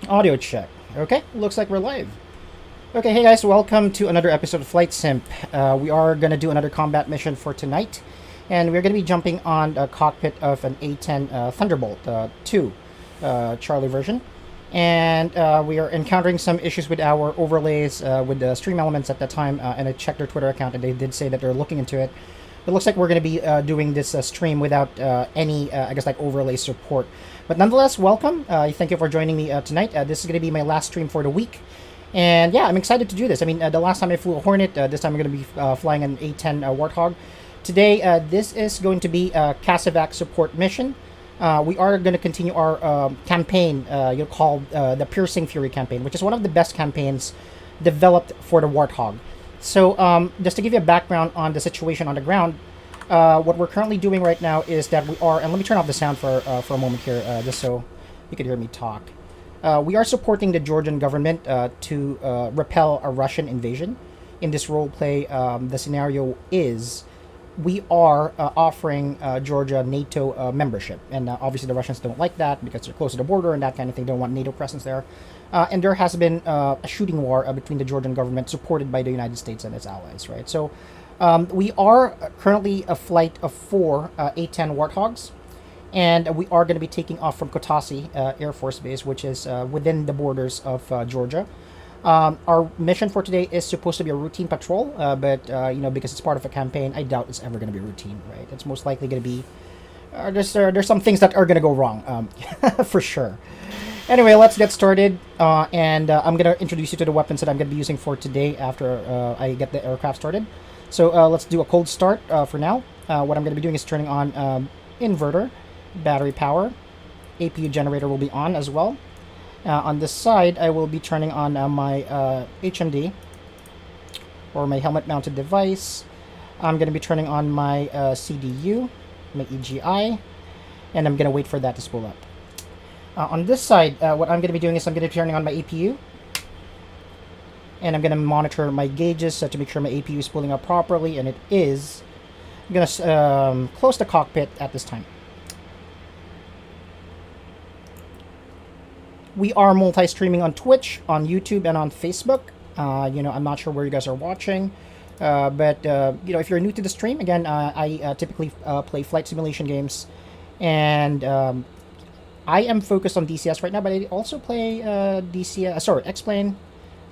Audio check. Okay, looks like we're live. Okay, hey guys, welcome to another episode of Flight Simp. We are going to do another combat mission for tonight, and we're going to be jumping on the cockpit of an A-10 Thunderbolt 2 Charlie version. And we are encountering some issues with our overlays with the stream elements at that time, and I checked their Twitter account, and they did say that they're looking into it. It looks like we're going to be doing this stream without any, I guess, like overlay support. But nonetheless, welcome. Thank you for joining me tonight. This is going to be my last stream for the week. And yeah, I'm excited to do this. I mean, the last time I flew a Hornet, this time I'm going to be flying an A-10 Warthog. Today, this is going to be a CASEVAC support mission. We are going to continue our campaign, called the Piercing Fury campaign, which is one of the best campaigns developed for the Warthog. So, just to give you a background on the situation on the ground, what we're currently doing right now is that we are, and let me turn off the sound for a moment here, just so you can hear me talk. We are supporting the Georgian government to repel a Russian invasion. In this roleplay, the scenario is we are offering Georgia NATO membership. And obviously the Russians don't like that because they're close to the border and that kind of thing. They don't want NATO presence there. And there has been a shooting war between the Georgian government supported by the United States and its allies, right? So we are currently a flight of 4 A-10 Warthogs. And we are going to be taking off from Kotasi Air Force Base, which is within the borders of Georgia. Our mission for today is supposed to be a routine patrol, but because it's part of a campaign, I doubt it's ever going to be routine, right? It's most likely going to be there's some things that are going to go wrong, for sure. Anyway, let's get started, and I'm going to introduce you to the weapons that I'm going to be using for today after I get the aircraft started. So let's do a cold start for now. What I'm going to be doing is turning on inverter, battery power, APU generator will be on as well. On this side, I will be turning on my HMD, or my helmet mounted device. I'm going to be turning on my CDU, my EGI, and I'm going to wait for that to spool up. On this side, what I'm going to be doing is I'm going to be turning on my APU, and I'm going to monitor my gauges to make sure my APU is spooling up properly, and it is. I'm going to close the cockpit at this time. We are multi-streaming on Twitch, on YouTube, and on Facebook. I'm not sure where you guys are watching, but if you're new to the stream, again, I typically play flight simulation games, and I am focused on DCS right now, but I also play X-Plane,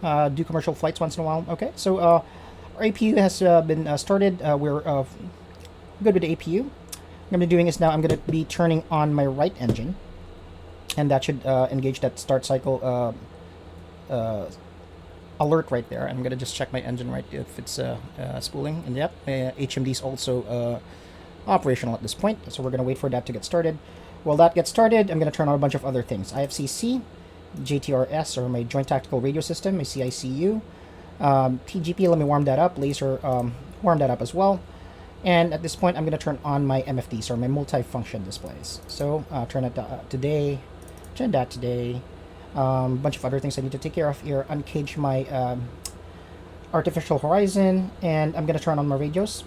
do commercial flights once in a while. Okay, so our APU has been started. We're good with the APU. What I'm going to be doing is now I'm going to be turning on my right engine. And that should engage that start cycle alert right there. I'm going to just check my engine right if it's spooling. And yep, HMD is also operational at this point. So we're going to wait for that to get started. While that gets started, I'm going to turn on a bunch of other things. IFCC, JTRS, or my Joint Tactical Radio System, my CICU. TGP, let me warm that up. Laser, warm that up as well. And at this point, I'm going to turn on my MFDs, or my multi-function displays. So turn it today. Turn that today. Bunch of other things I need to take care of here. Uncage my artificial horizon, and I'm gonna turn on my radios.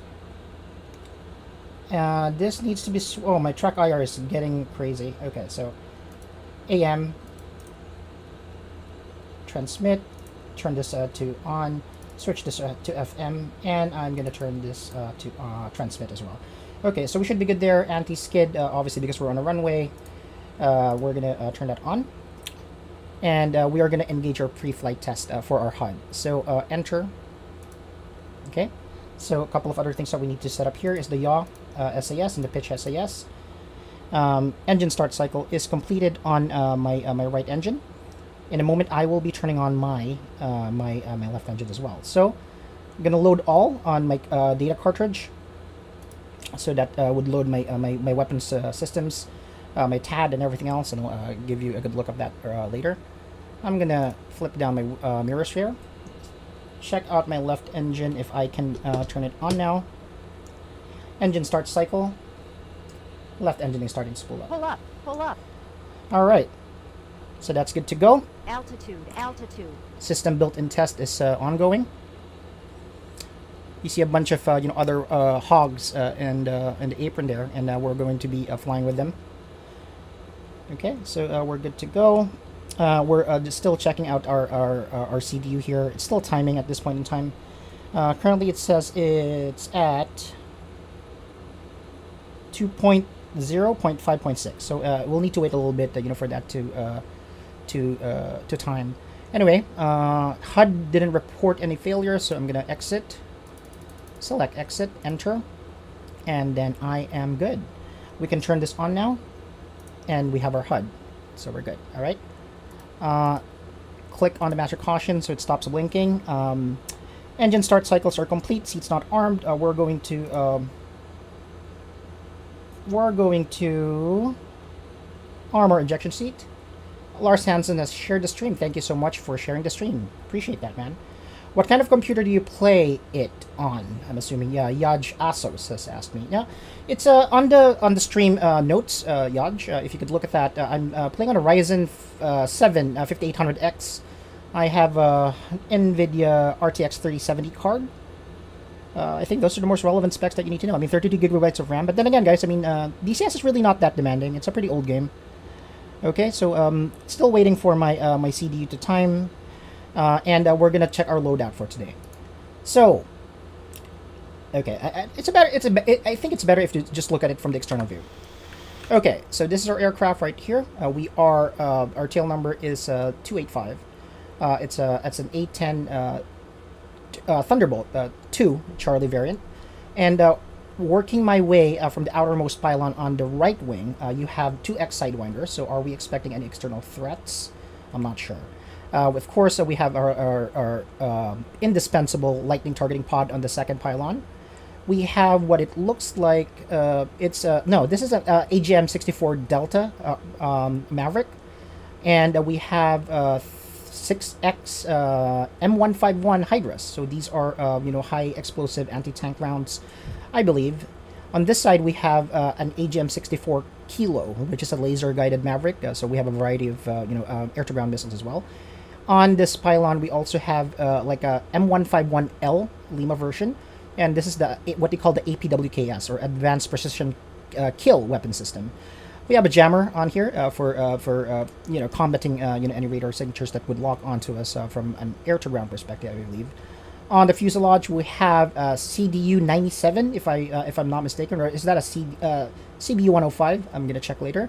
This needs to be. Oh, my track IR is getting crazy. Okay, so AM transmit. Turn this to on. Switch this to FM, and I'm gonna turn this to transmit as well. Okay, so we should be good there. Anti-skid, obviously, because we're on a runway. We're going to turn that on. And we are going to engage our pre-flight test for our HUD. So enter. Okay. So a couple of other things that we need to set up here is the yaw SAS and the pitch SAS. Engine start cycle is completed on my right engine. In a moment, I will be turning on my my left engine as well. So I'm going to load all on my data cartridge. So that would load my weapons systems. My TAD and everything else, and I'll give you a good look at that later. I'm gonna flip down my mirror sphere, check out my left engine if I can turn it on now. Engine start cycle. Left engine is starting to spool up. Pull up. All right, so that's good to go. Altitude. System built-in test is ongoing. You see a bunch of other hogs in the apron there, and we're going to be flying with them. Okay, so we're good to go. We're just still checking out our CDU here. It's still timing at this point in time. Currently, it says it's at 2.0.5.6. So we'll need to wait a little bit, for that to time. Anyway, HUD didn't report any failures, so I'm gonna exit. Select exit, enter, and then I am good. We can turn this on now, and we have our HUD, so we're good. All right. Click on the master caution so it stops blinking. Engine start cycles are complete. Seats not armed. We're going to armor injection seat. Lars Hansen has shared the stream. Thank you so much for sharing the stream. Appreciate that, man. What kind of computer do you play it on? I'm assuming, yeah, Yaj Asos has asked me. Yeah, it's on the stream notes, Yaj. If you could look at that, I'm playing on a Ryzen 7 5800X. I have NVIDIA RTX 3070 card. I think those are the most relevant specs that you need to know. I mean, 32 gigabytes of RAM. But then again, guys, I mean, DCS is really not that demanding. It's a pretty old game. Okay, so still waiting for my my CDU to time. And we're gonna check our loadout for today. So, okay, I think it's better if you just look at it from the external view. Okay, so this is our aircraft right here. Our tail number is 285. It's an A-10 Thunderbolt 2 Charlie variant, and working my way from the outermost pylon on the right wing, you have 2X sidewinders. So, are we expecting any external threats? I'm not sure. Of course, we have our indispensable lightning targeting pod on the second pylon. We have what it looks like. This is an AGM-64 Delta Maverick, and we have 6X M151 Hydras. So these are high explosive anti-tank rounds, I believe. On this side, we have an AGM-64 Kilo, which is a laser-guided Maverick. So we have a variety of air-to-ground missiles as well. On this pylon, we also have like a M151L Lima version, and this is what they call the APWKS, or Advanced Precision Kill Weapon System. We have a jammer on here for combating any radar signatures that would lock onto us from an air-to-ground perspective, I believe. On the fuselage, we have CDU 97, if I'm not mistaken, or is that a CBU 105? I'm gonna check later.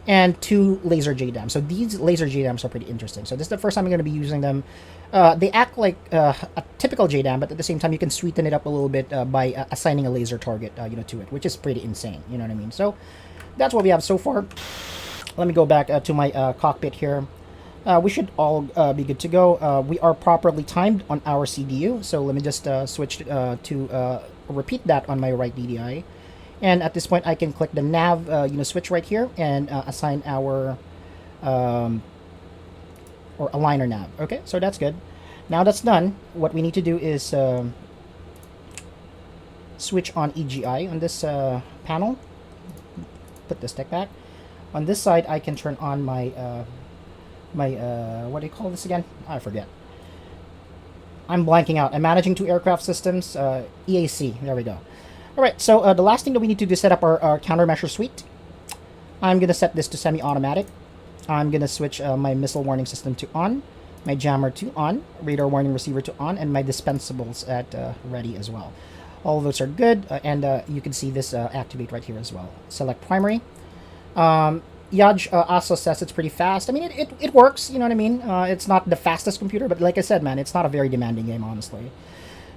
And 2 laser JDAMs. So these laser JDAMs are pretty interesting. So this is the first time I'm going to be using them. They act like a typical JDAM, but at the same time you can sweeten it up a little bit by assigning a laser target to it, which is pretty insane. You know what I mean? So that's what we have so far. Let me go back to my cockpit here. We should all be good to go. We are properly timed on our CDU. So let me just switch to repeat that on my right DDI. And at this point, I can click the nav, switch right here and assign our or align our nav. Okay, so that's good. Now that's done, what we need to do is switch on EGI on this panel. Put the stick back. On this side, I can turn on my what do you call this again? I forget. I'm blanking out. I'm managing 2 aircraft systems. EAC. There we go. Alright, so the last thing that we need to do is set up our countermeasure suite. I'm going to set this to semi-automatic. I'm going to switch my missile warning system to on, my jammer to on, radar warning receiver to on, and my dispensables at ready as well. All of those are good, and you can see this activate right here as well. Select primary. Yaj also says it's pretty fast. I mean, it works, you know what I mean? It's not the fastest computer, but like I said, man, it's not a very demanding game, honestly.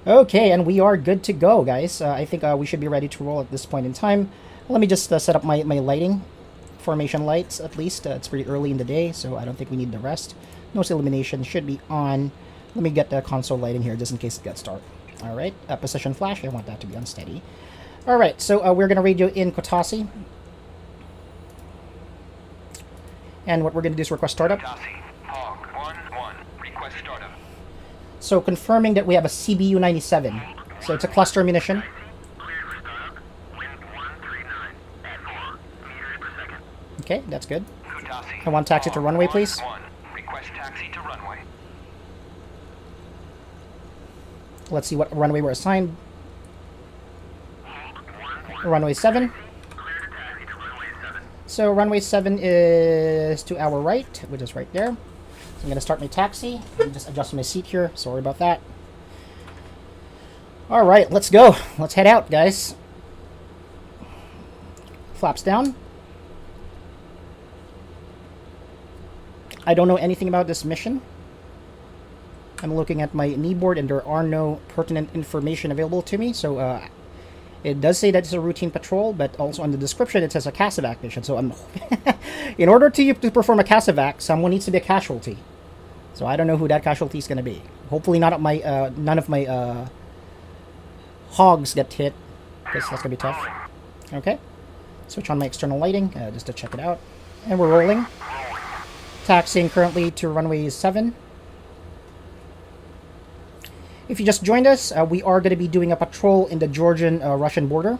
Okay, and we are good to go, guys. I think we should be ready to roll at this point in time. Let me just set up my lighting. Formation lights, at least. It's pretty early in the day, so I don't think we need the rest. Nose illumination should be on. Let me get the console lighting here, just in case it gets dark. Alright, position flash. I want that to be unsteady. Alright, so we're going to radio in Kotasi. And what we're going to do is request startup. Request startup. So confirming that we have a CBU 97. So it's a cluster munition. Okay, that's good. I want taxi to runway, please. Request taxi to runway. Let's see what runway we're assigned. Runway 7. So runway 7 is to our right, which is right there. So I'm going to start my taxi. Let me just adjust my seat here. Sorry about that. Alright, let's go. Let's head out, guys. Flaps down. I don't know anything about this mission. I'm looking at my kneeboard and there are no pertinent information available to me. So it does say that it's a routine patrol, but also on the description it says a CASEVAC mission. So I'm in order to perform a CASEVAC, someone needs to be a casualty. So I don't know who that casualty is going to be. Hopefully none of my hogs get hit, because that's going to be tough. Okay. Switch on my external lighting just to check it out. And we're rolling. Taxiing currently to runway 7. If you just joined us, we are going to be doing a patrol in the Georgian-Russian border.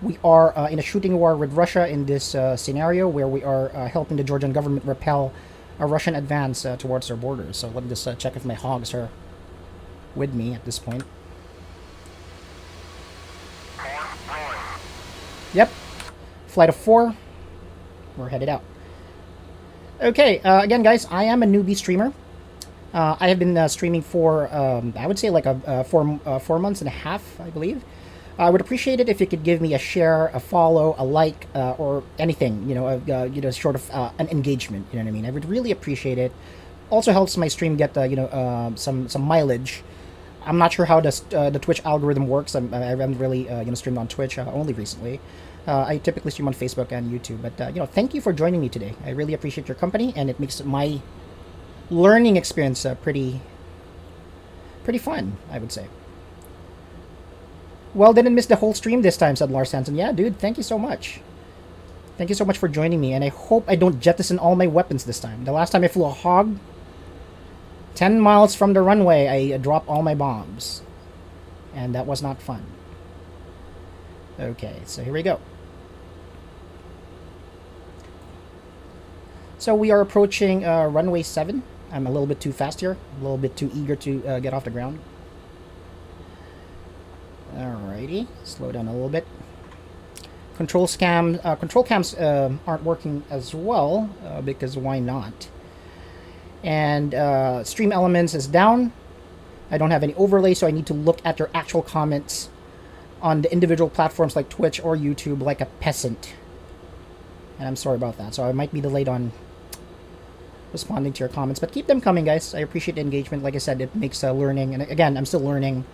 We are in a shooting war with Russia in this scenario where we are helping the Georgian government repel a Russian advance towards their borders. So let me just check if my hogs are with me at this point. Yep. Flight of 4. We're headed out. Okay, again, guys, I am a newbie streamer. I have been streaming for, I would say, like 4 months and a half, I believe. I would appreciate it if you could give me a share, a follow, a like, or anything, short of an engagement. You know what I mean? I would really appreciate it. Also helps my stream get, some mileage. I'm not sure how the Twitch algorithm works. I haven't really, streamed on Twitch only recently. I typically stream on Facebook and YouTube. But, thank you for joining me today. I really appreciate your company, and it makes my learning experience pretty fun, I would say. Well, didn't miss the whole stream this time, said Lars Hansen. Yeah, dude, thank you so much. Thank you so much for joining me, and I hope I don't jettison all my weapons this time. The last time I flew a hog, 10 miles from the runway, I dropped all my bombs. And that was not fun. Okay, so here we go. So we are approaching runway 7. I'm a little bit too fast here. A little bit too eager to get off the ground. Alrighty. Slow down a little bit. Control cams aren't working as well, because why not? And stream elements is down. I don't have any overlay, so I need to look at your actual comments on the individual platforms like Twitch or YouTube like a peasant. And I'm sorry about that. So I might be delayed on responding to your comments, but keep them coming, guys. I appreciate the engagement. Like I said, it makes learning, and again, I'm still learning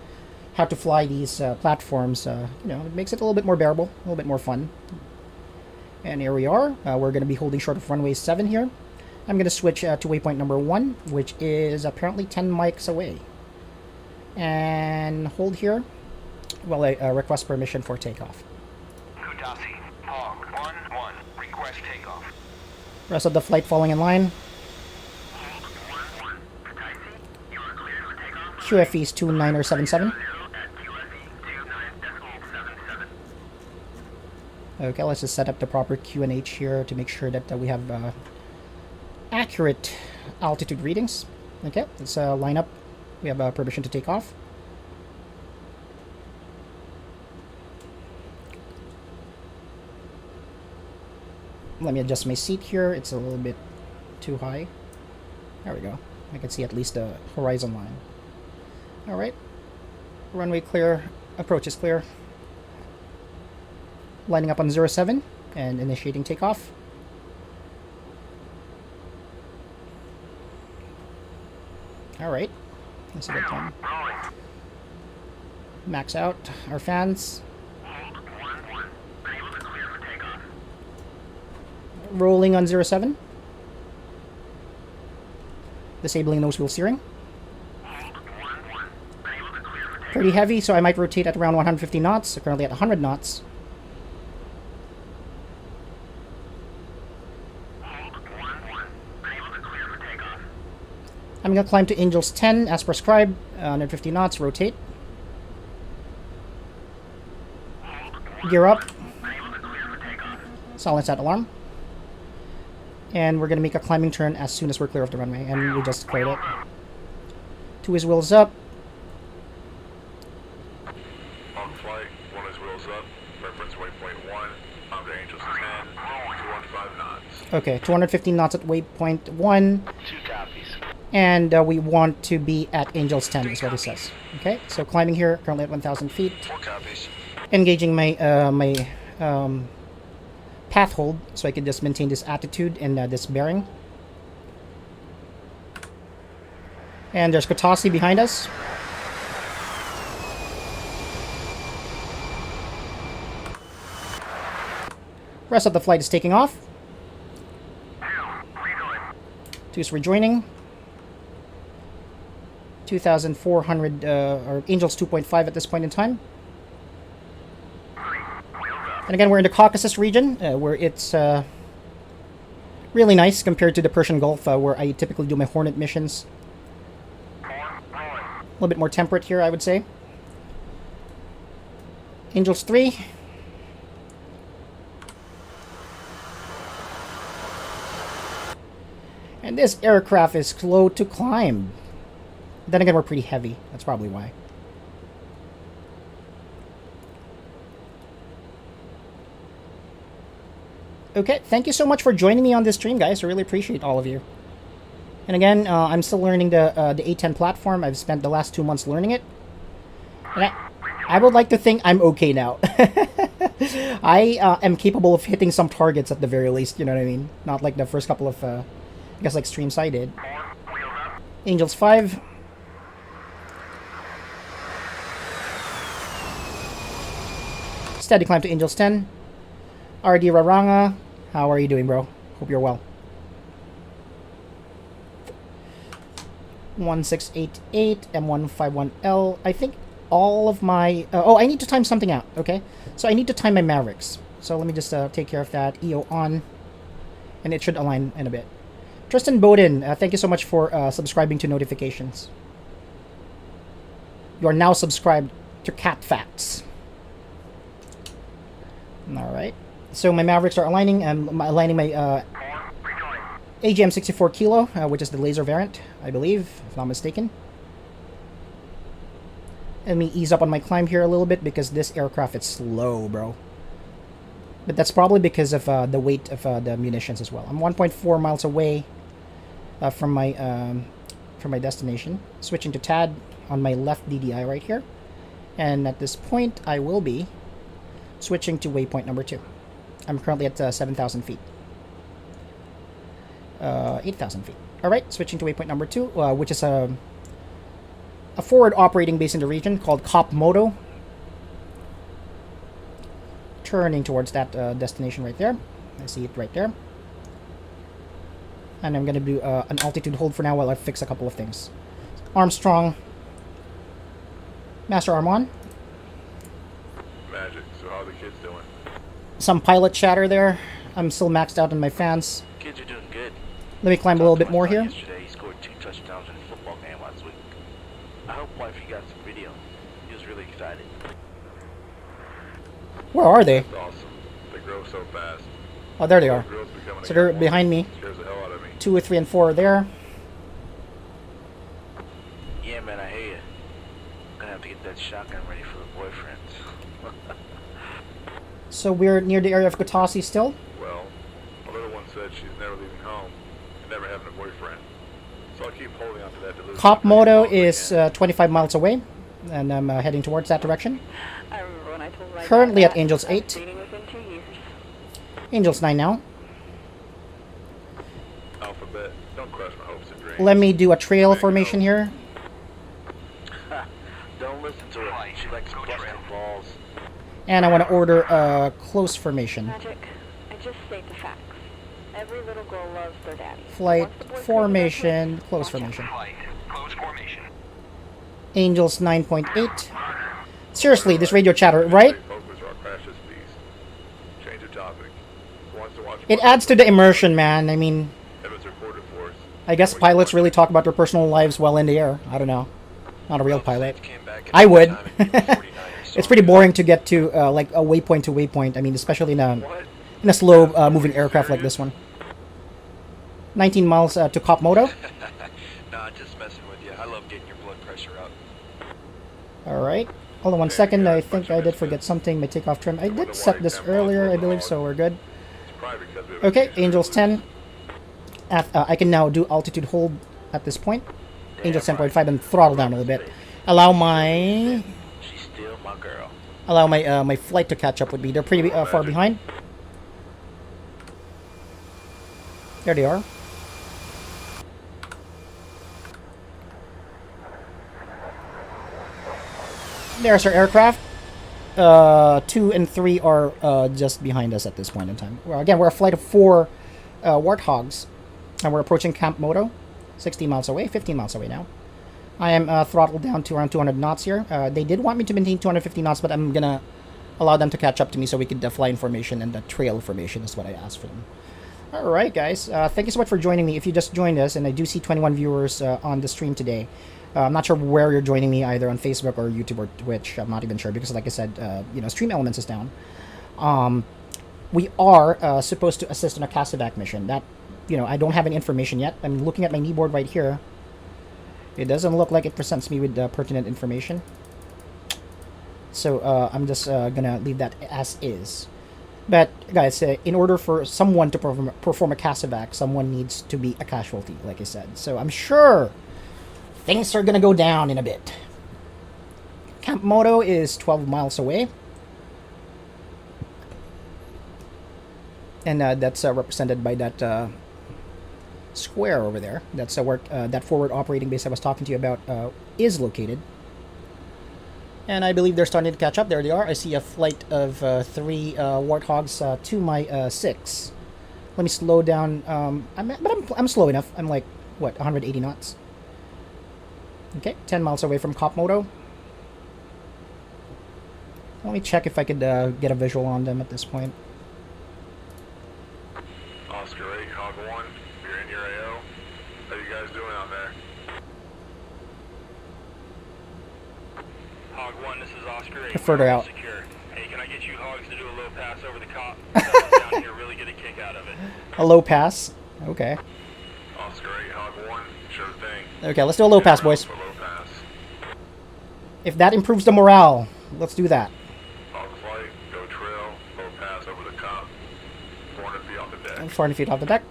how to fly these platforms. It makes it a little bit more bearable, a little bit more fun. And here we are. We're going to be holding short of runway 7 here. I'm going to switch to waypoint number 1, which is apparently 10 mics away. And hold here while I request permission for takeoff. Kutasi, Hog 1-1, request takeoff. Rest of the flight falling in line. QFE is 2977. Okay, let's just set up the proper QNH here to make sure that we have accurate altitude readings. Okay, let's line up. We have permission to take off. Let me adjust my seat here. It's a little bit too high. There we go. I can see at least the horizon line. Alright. Runway clear. Approach is clear. Lining up on 07 and initiating takeoff. Alright. That's a good time. Max out our fans. Rolling on 07. Disabling nose wheel steering. Pretty heavy, so I might rotate at around 150 knots. So currently at 100 knots. I'm going to climb to Angels 10 as prescribed. 150 knots, rotate. Gear up. Silence that alarm. And we're going to make a climbing turn as soon as we're clear of the runway. And we just cleared it. 2 his wheels up. On flight, 1 his wheels up. Reference waypoint 1. On to Angels 10. 215 knots. Okay, 215 knots at waypoint 1. 2 copy. And we want to be at Angels 10 is what it says. Okay, so climbing here, currently at 1,000 feet. 4 copies. Engaging my path hold so I can just maintain this attitude and this bearing. And there's Kotasi behind us. Rest of the flight is taking off. Two's rejoining. 2,400, or Angels 2.5 at this point in time. And again, we're in the Caucasus region, where it's really nice compared to the Persian Gulf, where I typically do my Hornet missions. A little bit more temperate here, I would say. Angels 3. And this aircraft is slow to climb. Then again, we're pretty heavy. That's probably why. Okay, thank you so much for joining me on this stream, guys. I really appreciate all of you. And again, I'm still learning the A-10 platform. I've spent the last 2 months learning it. And I would like to think I'm okay now. I am capable of hitting some targets at the very least, you know what I mean? Not like the first couple of, I guess like streams I did. Angels 5. Steady climb to Angels 10. RD Raranga, how are you doing, bro? Hope you're well. 1688 M151L. I think all of my... oh, I need to time something out, okay? So I need to time my Mavericks. So let me just take care of that. EO on. And it should align in a bit. Tristan Bowden, thank you so much for subscribing to notifications. You are now subscribed to Cat Facts. Alright. So my Mavericks are aligning. I'm aligning my AGM 64 Kilo, which is the laser variant, I believe, if not mistaken. Let me ease up on my climb here a little bit because this aircraft is slow, bro. But that's probably because of the weight of the munitions as well. I'm 1.4 miles away from my destination. Switching to TAD on my left DDI right here. And at this point, I will be switching to waypoint number 2. I'm currently at 7,000 feet. 8,000 feet. Alright, switching to waypoint number 2, which is a forward operating base in the region called Kopmodo. Turning towards that destination right there. I see it right there. And I'm going to do an altitude hold for now while I fix a couple of things. Armstrong. Master arm on. Magic. So how are the kids doing? Some pilot chatter there. I'm still maxed out on my fans. Kids are doing good. Let me climb a little bit more here. Yesterday, he scored 2 touchdowns in a football game last week. I hope wifey got some video. He was really excited. Where are they? That's awesome. They grow so fast. Oh, there they are. Girls becoming a So they're unicorn. behind me. Scares the hell out of me. 2, 3, and 4 are there. Yeah, man, I hear you. Gonna have to get that shotgun ready for the boyfriends. So we're near the area of Kotasi still. Well, my little one said she's never leaving home and never having a boyfriend. So I keep holding on to that delusion. Kopmodo is 25 miles away, and I'm heading towards that direction. I remember when I told my Currently dad at Angels I was 8. dating within 2 years. Angels 9 now. Alphabet. Don't crush my hopes and dreams. Let me do a trail formation here. Don't listen to her. She likes busting balls. And I want to order a close formation. Magic, I just state the facts. Every little girl loves their daddy. Flight Once the boy formation, plays close with us, formation. Flight. Close formation. Angels 9.8. Seriously, this radio chatter, right? Focus or I'll crash this beast. Change the topic. Who wants to watch It adds to the immersion, man. I mean, Evans reported for us. I guess pilots really talk about their personal lives while in the air. I don't know. Not a real pilot. Came back I would. it's It's pretty boring to get to like a waypoint to waypoint. I mean, especially in a slow moving aircraft like this one. 19 miles to Kopmodo. Nah, just messing with you. I love getting your blood pressure up. Alright. Hold on 1 second. I think I did forget something. My takeoff trim. I did set this earlier, I believe, so we're good. It's private because we have Okay, a- Angels 10. I can now do altitude hold at this point. Angels 10.5 and throttle down a little bit. Allow my She's still my girl. my flight to catch up with me. They're pretty far behind. There they are. There's our aircraft. 2 and 3 are just behind us at this point in time. Well, again, we're a flight of 4 Warthogs, and we're approaching Camp Moto, 60 miles away, 15 miles away now. I am throttled down to around 200 knots here. They did want me to maintain 250 knots, but I'm gonna allow them to catch up to me so we could fly information, and the trail information is what I asked for them. Alright guys, thank you so much for joining me. If you just joined us, and I do see 21 viewers on the stream today, I'm not sure where you're joining me, either on Facebook or YouTube or Twitch. I'm not even sure because, like I said, Stream Elements is down. We are supposed to assist on a CASEVAC mission. That, I don't have any information yet. I'm looking at my kneeboard right here. It doesn't look like it presents me with pertinent information. So I'm just gonna leave that as is. But guys, in order for someone to perform a CASEVAC, someone needs to be a casualty, like I said. So I'm sure things are gonna go down in a bit. Camp Moto is 12 miles away. And that's represented by that square over there. That's where that forward operating base I was talking to you about is located. And I believe they're starting to catch up. There they are. I see a flight of 3 Warthogs to my 6. Let me slow down. I'm slow enough. I'm like, what, 180 knots? Okay, 10 miles away from Kopmoto. Let me check if I could get a visual on them at this point. Oscar 8, Hog 1, you're in your AO. How you guys doing out there? Hog 1, this is Oscar 8. They're further out. Secure. Hey, can I get you hogs to do a low pass over the cop? Someone down here really get a kick out of it. A low pass. Okay. Oscar 8, Hog 1, sure thing. Okay, let's do a low pass, boys. For low pass. If that improves the morale, let's do that. Hog flight, go trail, low pass over the cop. 400 feet off the deck. 400 feet off the deck.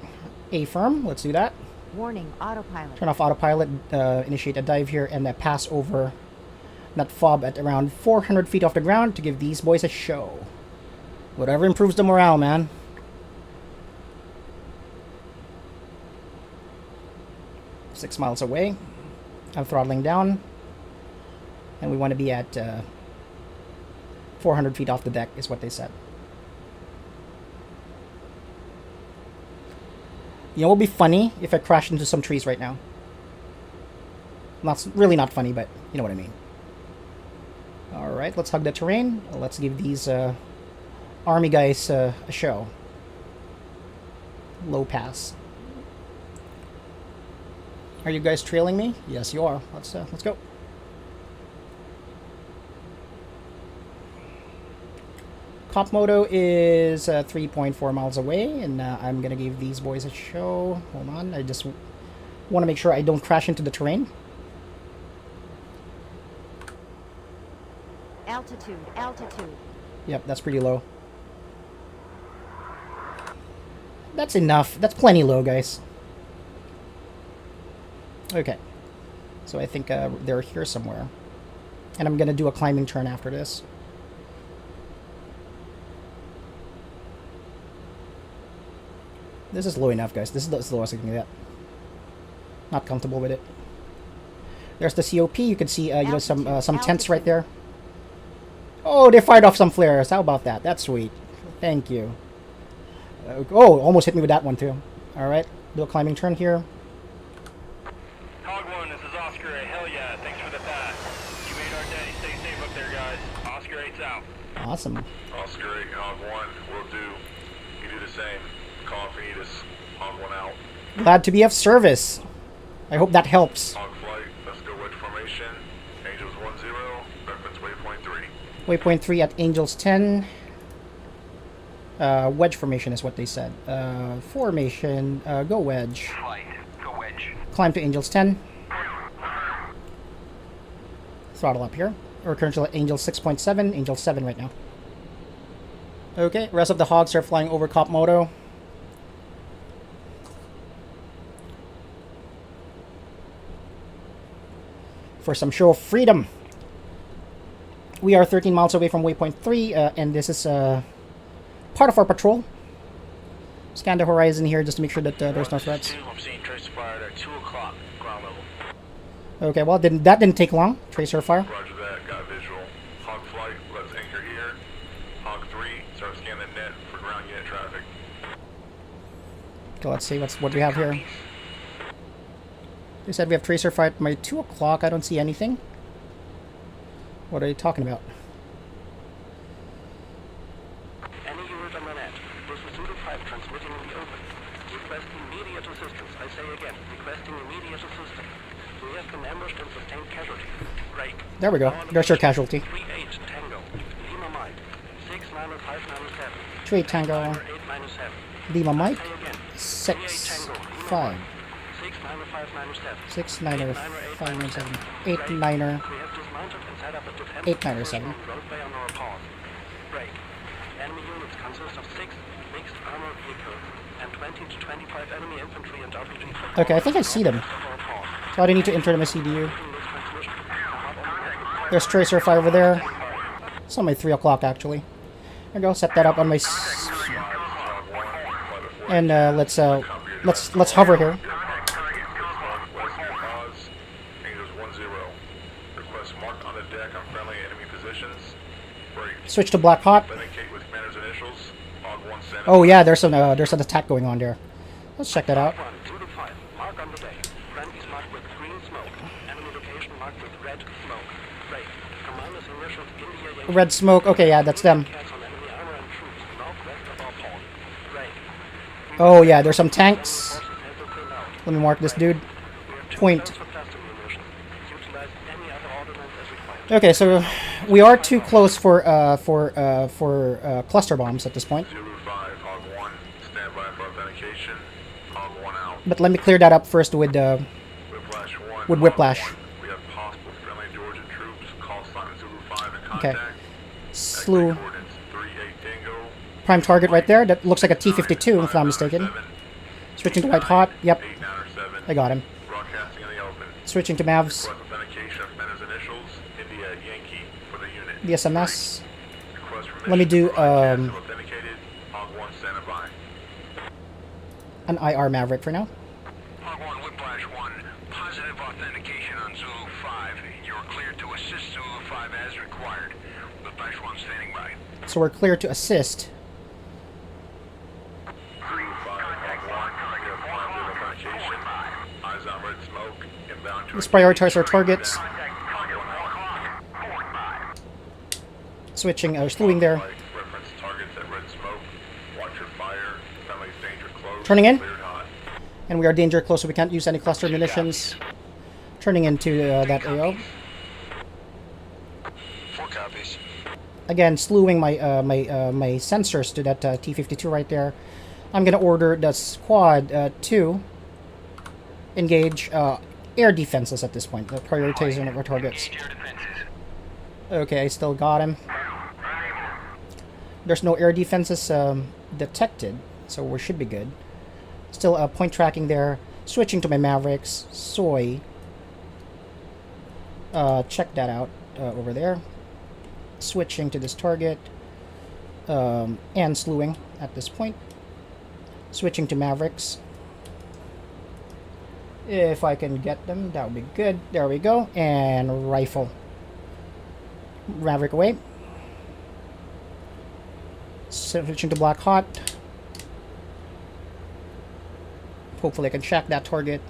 A firm. Let's do that. Warning, autopilot. Turn off autopilot. Initiate a dive here and pass over that fob at around 400 feet off the ground to give these boys a show. Whatever improves the morale, man. Six miles away. I'm throttling down. And we want to be at 400 feet off the deck is what they said. What would be funny if I crashed into some trees right now? Really not funny, but you know what I mean. Alright, let's hug the terrain. Let's give these army guys a show. Low pass. Are you guys trailing me? Yes, you are. Let's go. Kopmoto is 3.4 miles away, and I'm gonna give these boys a show. Hold on, I just want to make sure I don't crash into the terrain. Altitude, altitude. Yep, that's pretty low. That's enough. That's plenty low, guys. Okay. So I think they're here somewhere. And I'm gonna do a climbing turn after this. This is low enough, guys. This is the lowest I can get. Not comfortable with it. There's the COP. You can see some tents right there. Oh, they fired off some flares. How about that? That's sweet. Thank you. Oh, almost hit me with that one too. All right, do a climbing turn here. Hog 1, this is Oscar 8. Hell yeah, thanks for the pass. You made our day. Stay safe up there, guys. Oscar 8's out. Awesome. Oscar 8, Hog 1, will do. You do the same. Call if you need us. Hog 1 out. Glad to be of service. I hope that helps. Hog flight, let's go wedge formation. Angels 10, reference waypoint 3. Waypoint 3 at Angels 10. Wedge formation is what they said. Formation, go wedge. Flight, go wedge. Climb to Angels 10. Throttle up here. We're currently at Angel 6.7, Angel 7 right now. Okay, rest of the hogs are flying over Kopmoto. for some show of freedom. We are 13 miles away from waypoint 3, and this is part of our patrol. Scan the horizon here just to make sure that there's no threats. I'm seeing tracer fire at 2 o'clock ground level. Okay, well, that didn't take long. Tracer fire. Roger that, got visual. Hog flight, let's anchor here. Hog 3, start scanning the net for ground unit traffic. Okay, let's see what we have here. They said we have tracer fire at my 2 o'clock. I don't see anything. What are you talking about? Any unit on the net. This is Zulu 5 transmitting in the open. Requesting immediate assistance. I say again, requesting immediate assistance. We have been ambushed and sustained casualty. Right. There we go. There's your casualty. 38 Tango. Lima Mike. 6-5-7. 3 Tango. 8-7. Lima Mike. Say again. 6 5 6 9er 5 9 7 8 9er We have dismounted and set up a defense 8 9er 7. roadway on our path. Break. Enemy units consist of 6 mixed armored vehicles and 20 to 25 enemy infantry and RPG. Okay, I think I see them. So I don't need to enter them as CDU. There's tracer fire over there. It's on my 3 o'clock actually. There we go. Set that up on my. And let's hover here. Request marked on the deck on friendly enemy positions. Break. Switch to black hot. Authenticate with commander's initials. Hog 1 standing. Oh yeah, there's an attack going on there. Let's check that out. 1-2-5. Mark on the day. Friendlies marked with green smoke. Enemy location marked with red smoke. Break. Commander's initials India Yankee. Red smoke. Okay, yeah, that's them. Cats on enemy armor and troops northwest of our pawn. Break. Oh yeah, there's some tanks. Forces have to clean out. Let me mark this dude. We have 2 Point. guns for cluster munitions. Utilize any other ordnance as required. Okay, so we are too close for cluster bombs at this point. Zulu 5, Hog 1, stand by for authentication. Hog 1 out. But let me clear that up first with Whiplash 1. With Whiplash. Hog 1. We have possible friendly Georgian troops. Call sign Zulu 5 in Okay. contact. slew. Exit coordinates 38 Tango. Prime target right there. That looks like a T-52 if I'm not mistaken. Switching to white hot. Yep, 897. I got him. Broadcasting in the open. Switching to Mavs. Request authentication of commander's initials. India Yankee for the unit. The SMS. Request Let me do, authenticated. Hog 1 standing by. An IR Maverick for now. Hog 1, Whiplash 1. Positive authentication on Zulu 5. You're cleared to assist Zulu 5 as required. Whiplash 1 standing by. So we're clear to assist. Zulu 5, Hog 1. We have positive authentication. Eyes on red smoke. Inbound to Let's prioritize our targets. Switching, slewing there. Reference targets at red smoke. Watch your fire. Friendly danger close. Turning in. Cleared hot. And we are danger close, so we can't use any cluster munitions. Turning into that AO. 4 copies. Again, slewing my my sensors to that T-52 right there. I'm gonna order the squad to engage air defenses at this point. The prioritization of our targets. Okay, I still got him. There's no air defenses detected, so we should be good. Still point tracking there. Switching to my Mavericks. Soy. Check that out over there. Switching to this target. And slewing at this point. Switching to Mavericks. If I can get them, that would be good. There we go. And rifle. Maverick away. Switching to black hot. Hopefully I can shack that target.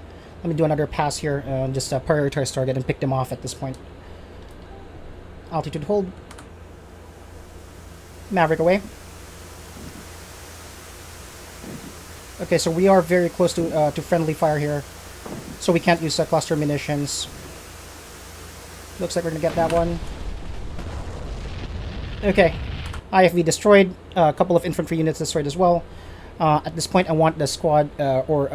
Let me do another pass here. Just prioritize target and pick them off at this point. Altitude hold. Maverick away. Okay, so we are very close to friendly fire here. So we can't use cluster munitions. Looks like we're gonna get that one. Okay. IFV destroyed. A couple of infantry units destroyed as well. At this point, I want the squad, or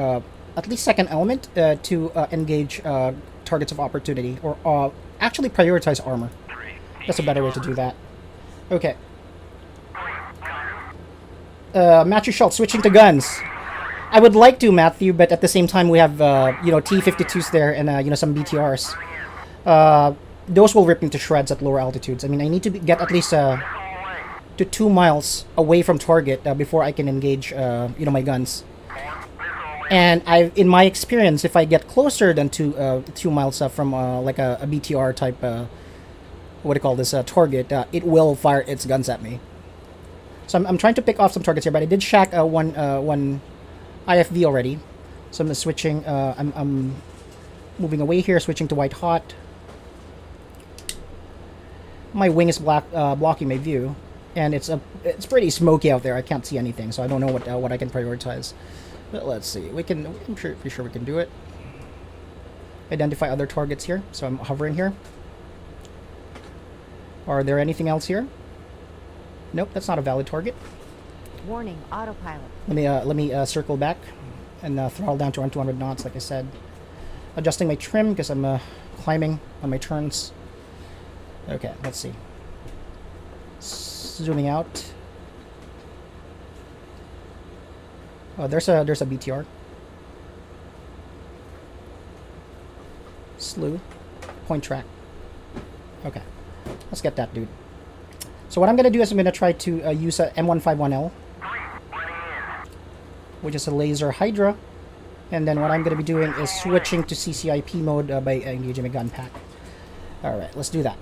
at least second element, to engage targets of opportunity, or actually prioritize armor. That's a better way to do that. Okay. Matthew Schultz, switching to guns. I would like to, Matthew, but at the same time we have, T-52s there and, some BTRs. those will rip me to shreds at lower altitudes. I mean, I need to get at least to 2 miles away from target before I can engage, my guns. And in my experience, if I get closer than 2 miles from like a BTR type, what do you call this, target, it will fire its guns at me. So I'm trying to pick off some targets here, but I did shack one IFV already. So I'm switching. I'm moving away here, switching to white hot. My wing is blocking my view, and it's pretty smoky out there. I can't see anything, so I don't know what I can prioritize. But let's see. I'm pretty sure we can do it. Identify other targets here. So I'm hovering here. Are there anything else here? Nope, that's not a valid target. Warning, autopilot. Let me circle back and throttle down to around 200 knots, like I said. Adjusting my trim because I'm climbing on my turns. Okay, let's see. Zooming out. Oh, there's a BTR. Slew. Point track. Okay, let's get that dude. So what I'm gonna do is I'm gonna try to use a M151L, which is a laser Hydra, and then what I'm gonna be doing is switching to CCIP mode by engaging a gun pack. All right, let's do that.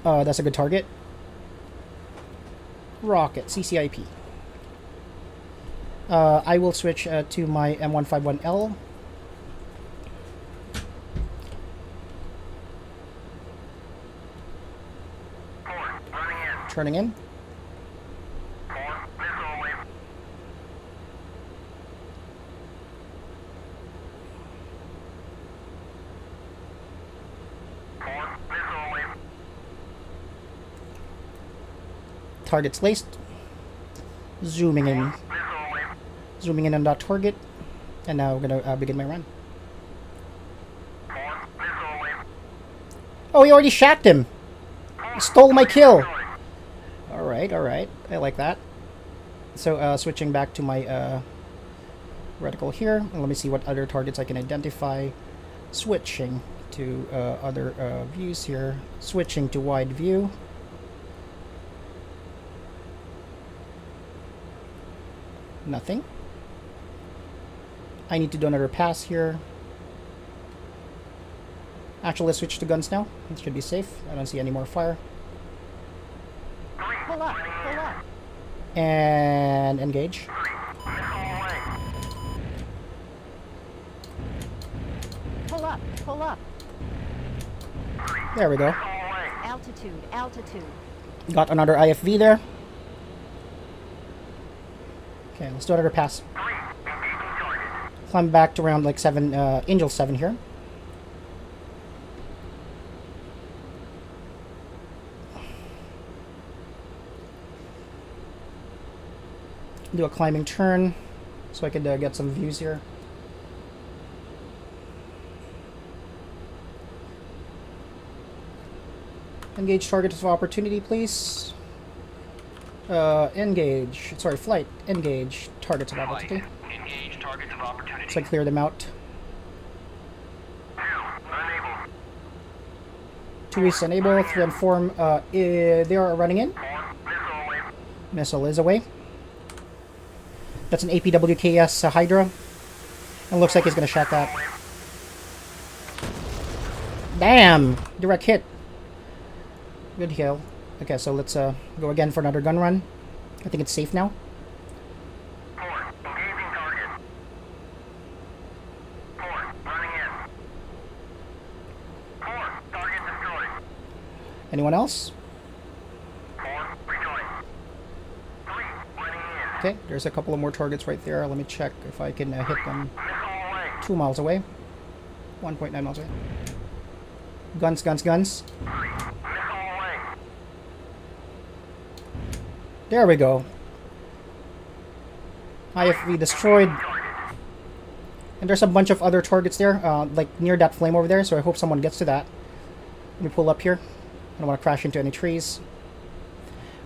That's a good target. Rocket CCIP. I will switch to my M151L. Turning in. Target's laced. Zooming in. Zooming in on that target. And now we're going to begin my run. Oh, he already shacked him. He stole my kill. Alright, alright. I like that. So, switching back to my reticle here. And let me see what other targets I can identify. Switching to other views here. Switching to wide view. Nothing. I need to do another pass here. Actually, let's switch to guns now. It should be safe. I don't see any more fire. Pull up, pull up. And engage. Pull up, pull up. There we go. Altitude, altitude. Got another IFV there. Okay, let's do another pass. Climb back to around like Angel 7 here. Do a climbing turn so I could get some views here. Engage target of opportunity, please. Engage. Sorry, flight. Engage targets of opportunity. Engage targets of opportunity. So I clear them out. 2 is enable. 3 inform. They are running in. Missile is away. That's an APWKS Hydra. And looks like he's gonna shack that. Damn! Direct hit. Good kill. Okay, so let's go again for another gun run. I think it's safe now. Anyone else? Okay, there's a couple of more targets right there. Let me check if I can hit them. 2 miles away. 1.9 miles away. Guns, guns, guns. There we go. IFV destroyed. And there's a bunch of other targets there, like near that flame over there, so I hope someone gets to that. Let me pull up here. I don't want to crash into any trees.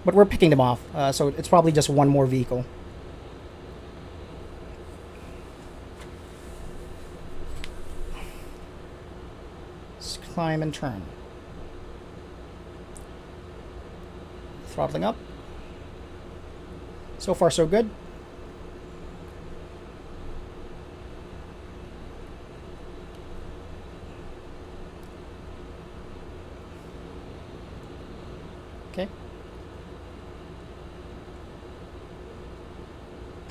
But we're picking them off, so it's probably just one more vehicle. Let's climb and turn. Throttling up. So far, so good. Okay.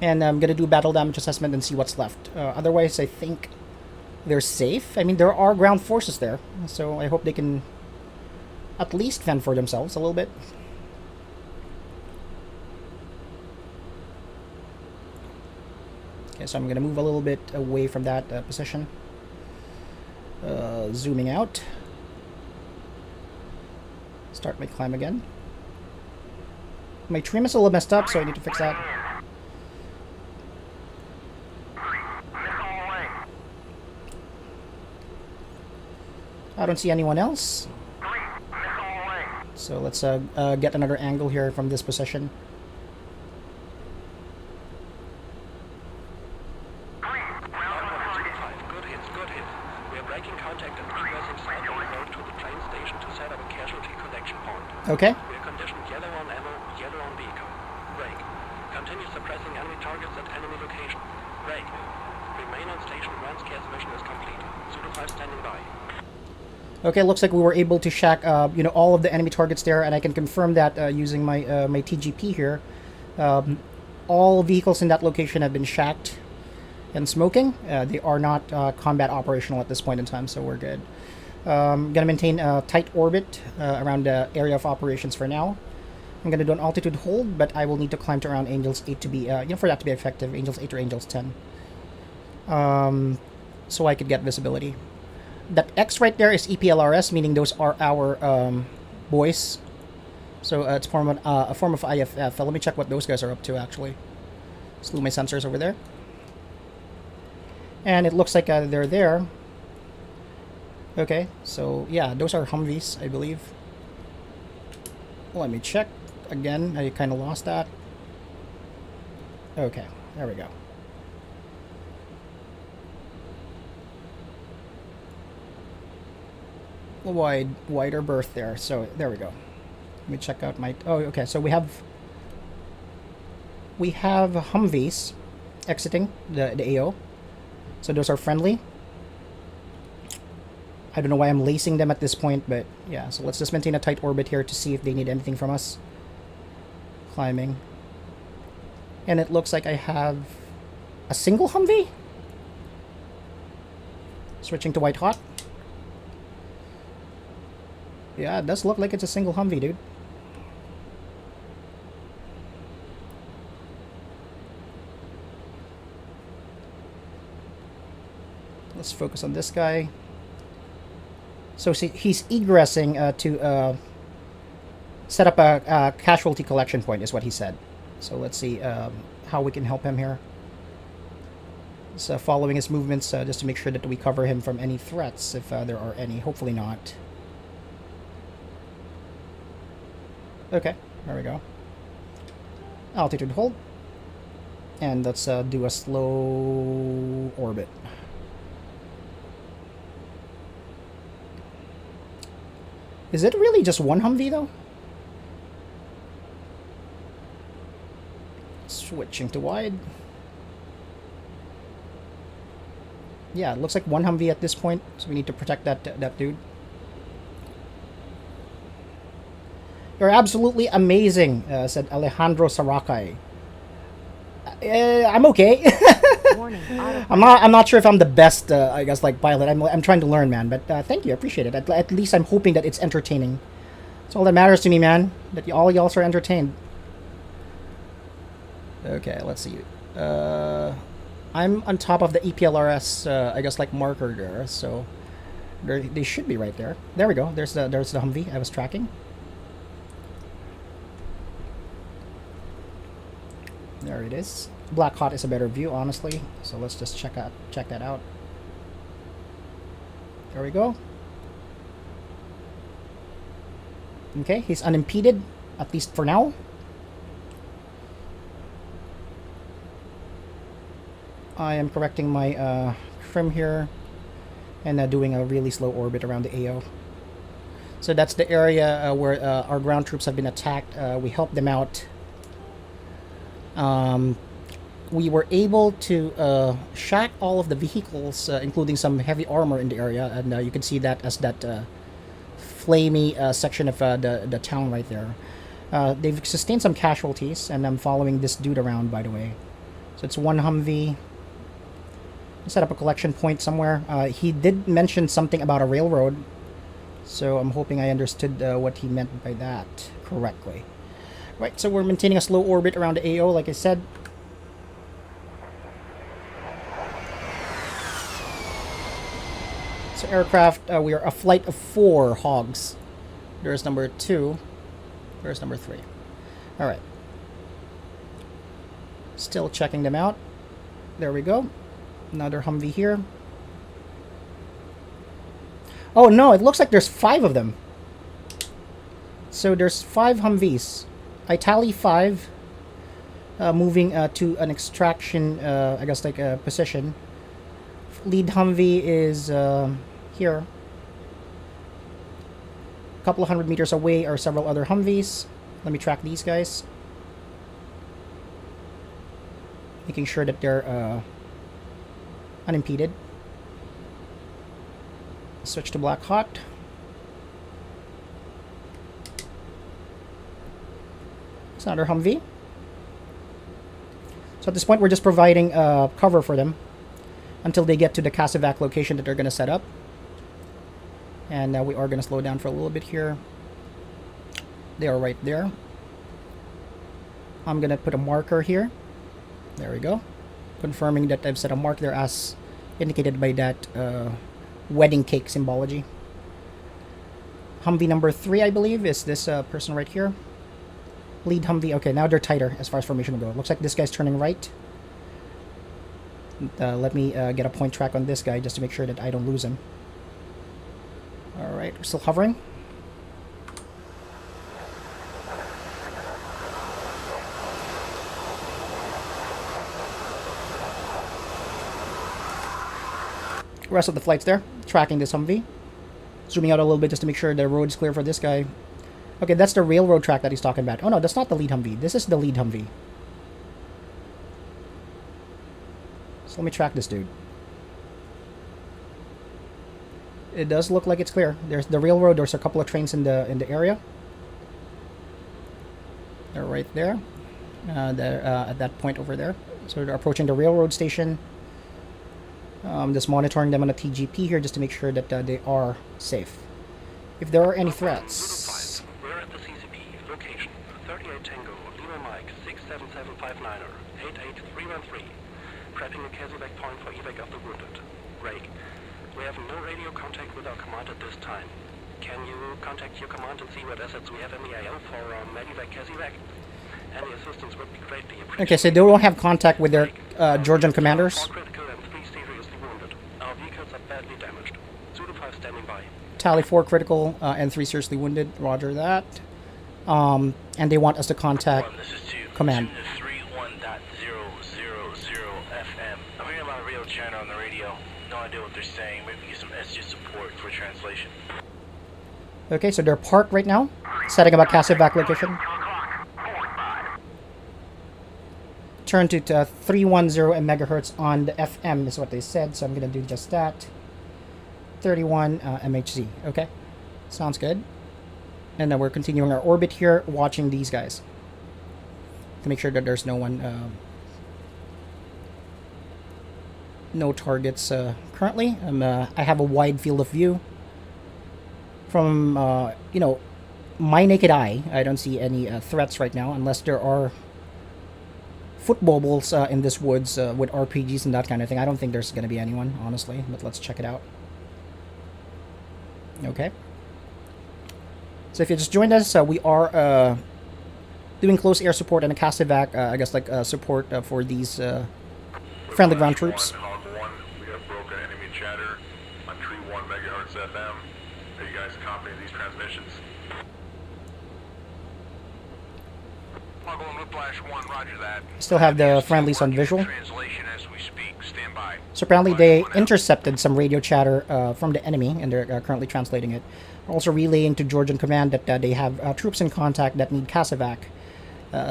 And I'm going to do battle damage assessment and see what's left. Otherwise, I think they're safe. I mean, there are ground forces there, so I hope they can at least fend for themselves a little bit. Okay, so I'm going to move a little bit away from that position. Zooming out. Start my climb again. My trim is a little messed up, so I need to fix that. I don't see anyone else. So let's get another angle here from this position. Good hit. We are breaking contact and reversing south on the road to the train station to set up a casualty collection point. Okay. We are conditioned yellow on ammo, yellow on vehicle. Break. Continue suppressing enemy targets at enemy location. Break. Remain on station once CAS mission is complete. Zulu 5 standing by. Okay, looks like we were able to shack, all of the enemy targets there, and I can confirm that using my my TGP here. All vehicles in that location have been shacked and smoking. They are not combat operational at this point in time, so we're good. Gonna maintain a tight orbit around the area of operations for now. I'm gonna do an altitude hold, but I will need to climb to around Angels 8 to be, for that to be effective, Angels 8 or Angels 10. So I could get visibility. That X right there is EPLRS, meaning those are our boys. So it's a form of IFF. Let me check what those guys are up to, actually. Slew my sensors over there. And it looks like they're there. Okay, so yeah, those are Humvees, I believe. Let me check. Again, I kind of lost that. Okay, there we go. Wider berth there, so there we go. Let me check out my... Oh, okay, so we have Humvees exiting the AO. So those are friendly. I don't know why I'm lacing them at this point, but yeah, so let's just maintain a tight orbit here to see if they need anything from us. Climbing. And it looks like I have a single Humvee. Switching to white hot. Yeah, it does look like it's a single Humvee, dude. Let's focus on this guy. So see, he's egressing to set up a casualty collection point, is what he said. So let's see how we can help him here. So following his movements, just to make sure that we cover him from any threats, if there are any. Hopefully not. Okay, there we go. Altitude hold. And let's do a slow orbit. Is it really just one Humvee, though? Switching to wide. Yeah, it looks like one Humvee at this point, so we need to protect that dude. You're absolutely amazing, said Alejandro Saracay. I'm okay. Warning, I'm not sure if I'm the best, I guess, like, pilot. I'm trying to learn, man. But thank you, I appreciate it. At least I'm hoping that it's entertaining. That's all that matters to me, man. That all y'all are entertained. Okay, let's see. I'm on top of the EPLRS, I guess, like, marker there. So they should be right there. There we go. There's the Humvee I was tracking. There it is. Black Hot is a better view, honestly. So let's just check that out. There we go. Okay, he's unimpeded, at least for now. I am correcting my trim here. and doing a really slow orbit around the AO. So that's the area where our ground troops have been attacked. We helped them out. We were able to shack all of the vehicles, including some heavy armor in the area, and you can see that as that flamey section of the town right there. They've sustained some casualties, and I'm following this dude around, by the way. So it's one Humvee. Set up a collection point somewhere. He did mention something about a railroad, so I'm hoping I understood what he meant by that correctly. Right, so we're maintaining a slow orbit around the AO, like I said. So aircraft, we are a flight of 4 hogs. There's number 2. There's number 3. Alright. Still checking them out. There we go. Another Humvee here. Oh no, it looks like there's 5 of them. So there's 5 Humvees. I tally 5. Moving to an extraction, I guess like a position. Lead Humvee is here. A couple of 100 meters away are several other Humvees. Let me track these guys. Making sure that they're unimpeded. Switch to Black Hot. It's another Humvee. So at this point, we're just providing cover for them until they get to the CASEVAC location that they're going to set up. And we are going to slow down for a little bit here. They are right there. I'm going to put a marker here. There we go. Confirming that I've set a mark there as indicated by that wedding cake symbology. Humvee number 3, I believe, is this person right here. Lead Humvee. Okay, now they're tighter as far as formation will go. Looks like this guy's turning right. Let me get a point track on this guy just to make sure that I don't lose him. Alright, we're still hovering. Rest of the flight's there. Tracking this Humvee. Zooming out a little bit just to make sure the road is clear for this guy. Okay, that's the railroad track that he's talking about. Oh no, that's not the lead Humvee. This is the lead Humvee. So let me track this dude. It does look like it's clear. There's the railroad. There's a couple of trains in the area. They're right there. They're at that point over there. So they're approaching the railroad station. Just monitoring them on a TGP here just to make sure that they are safe. If there are any threats. We're at the CCP. Location 38 Tango, Lima Mike 67759er, 88313. Prepping a CASEVAC point for evac of the wounded. Rake. We have no radio contact with our command at this time. Can you contact your command and see what assets we have in the AL for Medivac CASEVAC? Any assistance would be greatly appreciated. Okay, so they don't have contact with their Georgian commanders. 4 critical and 3 seriously wounded. Our vehicles are badly damaged. Zulu 5 standing by. Tally 4 critical and 3 seriously wounded. Roger that. And they want us to contact command. 31.000 FM. I'm hearing a lot of radio chatter on the radio. No idea what they're saying. Maybe get some SG support for translation. Okay, so they're parked right now. Setting up a CASEVAC location. Turn to 310 megahertz on the FM is what they said, so I'm going to do just that. 31 MHz. Okay, sounds good. And then we're continuing our orbit here, watching these guys to make sure that there's no one, no targets currently. I have a wide field of view. From you know, my naked eye, I don't see any threats right now, unless there are football balls in this woods with RPGs and that kind of thing. I don't think there's going to be anyone, honestly, but let's check it out. Okay. So if you just joined us, we are doing close air support and a CASEVAC, I guess like support for these friendly ground troops. Hog 1, we have broken enemy chatter on 31 megahertz FM. Are you guys copying these transmissions? Hog 1, Whiplash 1, roger that. Still have the friendlies on visual. Translation as we speak. Stand Stand by. So apparently they intercepted some radio chatter from the enemy, and they're currently translating it. Also relaying to Georgian command that they have troops in contact that need CASEVAC.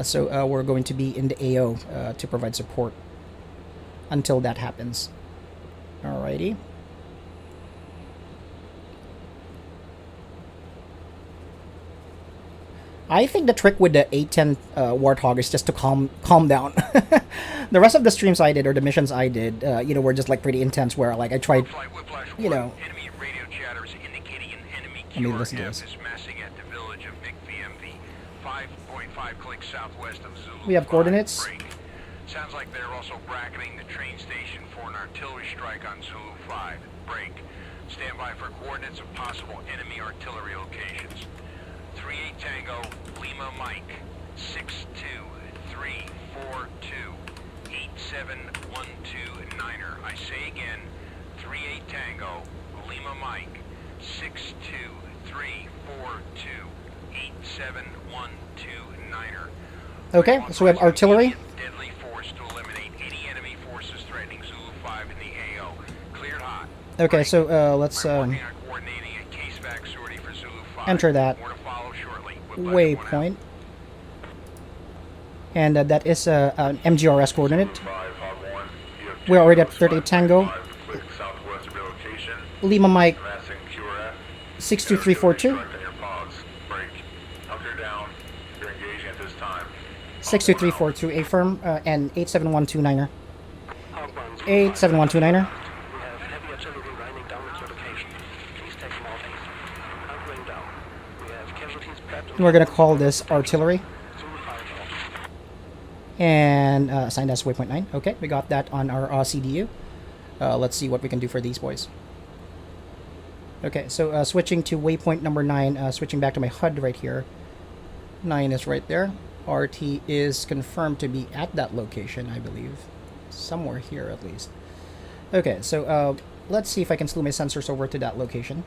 So we're going to be in the AO to provide support until that happens. Alrighty. I think the trick with the A-10 Warthog is just to calm down. The rest of the streams I did, or the missions I did, you know, were just like pretty intense. Where like I tried, you know. Enemy radio chatter is indicating an enemy Let me listen to QRF this. is massing at the village of McVMV, 5.5 clicks southwest of Zulu. We have 5. coordinates. Break. Sounds like they're also bracketing the train station for an artillery strike on Zulu 5. Break. Stand by for coordinates of possible enemy artillery locations. 38 Tango, Lima Mike, 62342, 8712-9er. I say again, 38 Tango, Lima Mike, 62342, 8712-9er. Okay, so we have artillery. Deadly force to eliminate any enemy forces threatening Zulu 5 in the AO. Cleared hot. Okay, so let's Working on coordinating a CASEVAC sortie for Zulu 5. enter that More to follow shortly. waypoint. And that is an MGRS coordinate. 5 Hog 1. You have We're already at 2 38 Tango. 5 click southwest of your location. Lima Mike, Massing QRF. 62342. Strike on your pods. Break. Hunker down. You're engaging at this time. 62342 A firm and 87129er. Hog 1, Zulu 5. 87129er. We have heavy artillery raining down at your location. Please take them off east. Hunkering down. We have casualties prepped. And we're gonna call this artillery Zulu 5 off. and assign as waypoint 9. Okay, we got that on our CDU. Let's see what we can do for these boys. Okay, so switching to waypoint number 9, switching back to my HUD right here. 9 is right there. RT is confirmed to be at that location, I believe. Somewhere here, at least. Okay, so let's see if I can slew my sensors over to that location.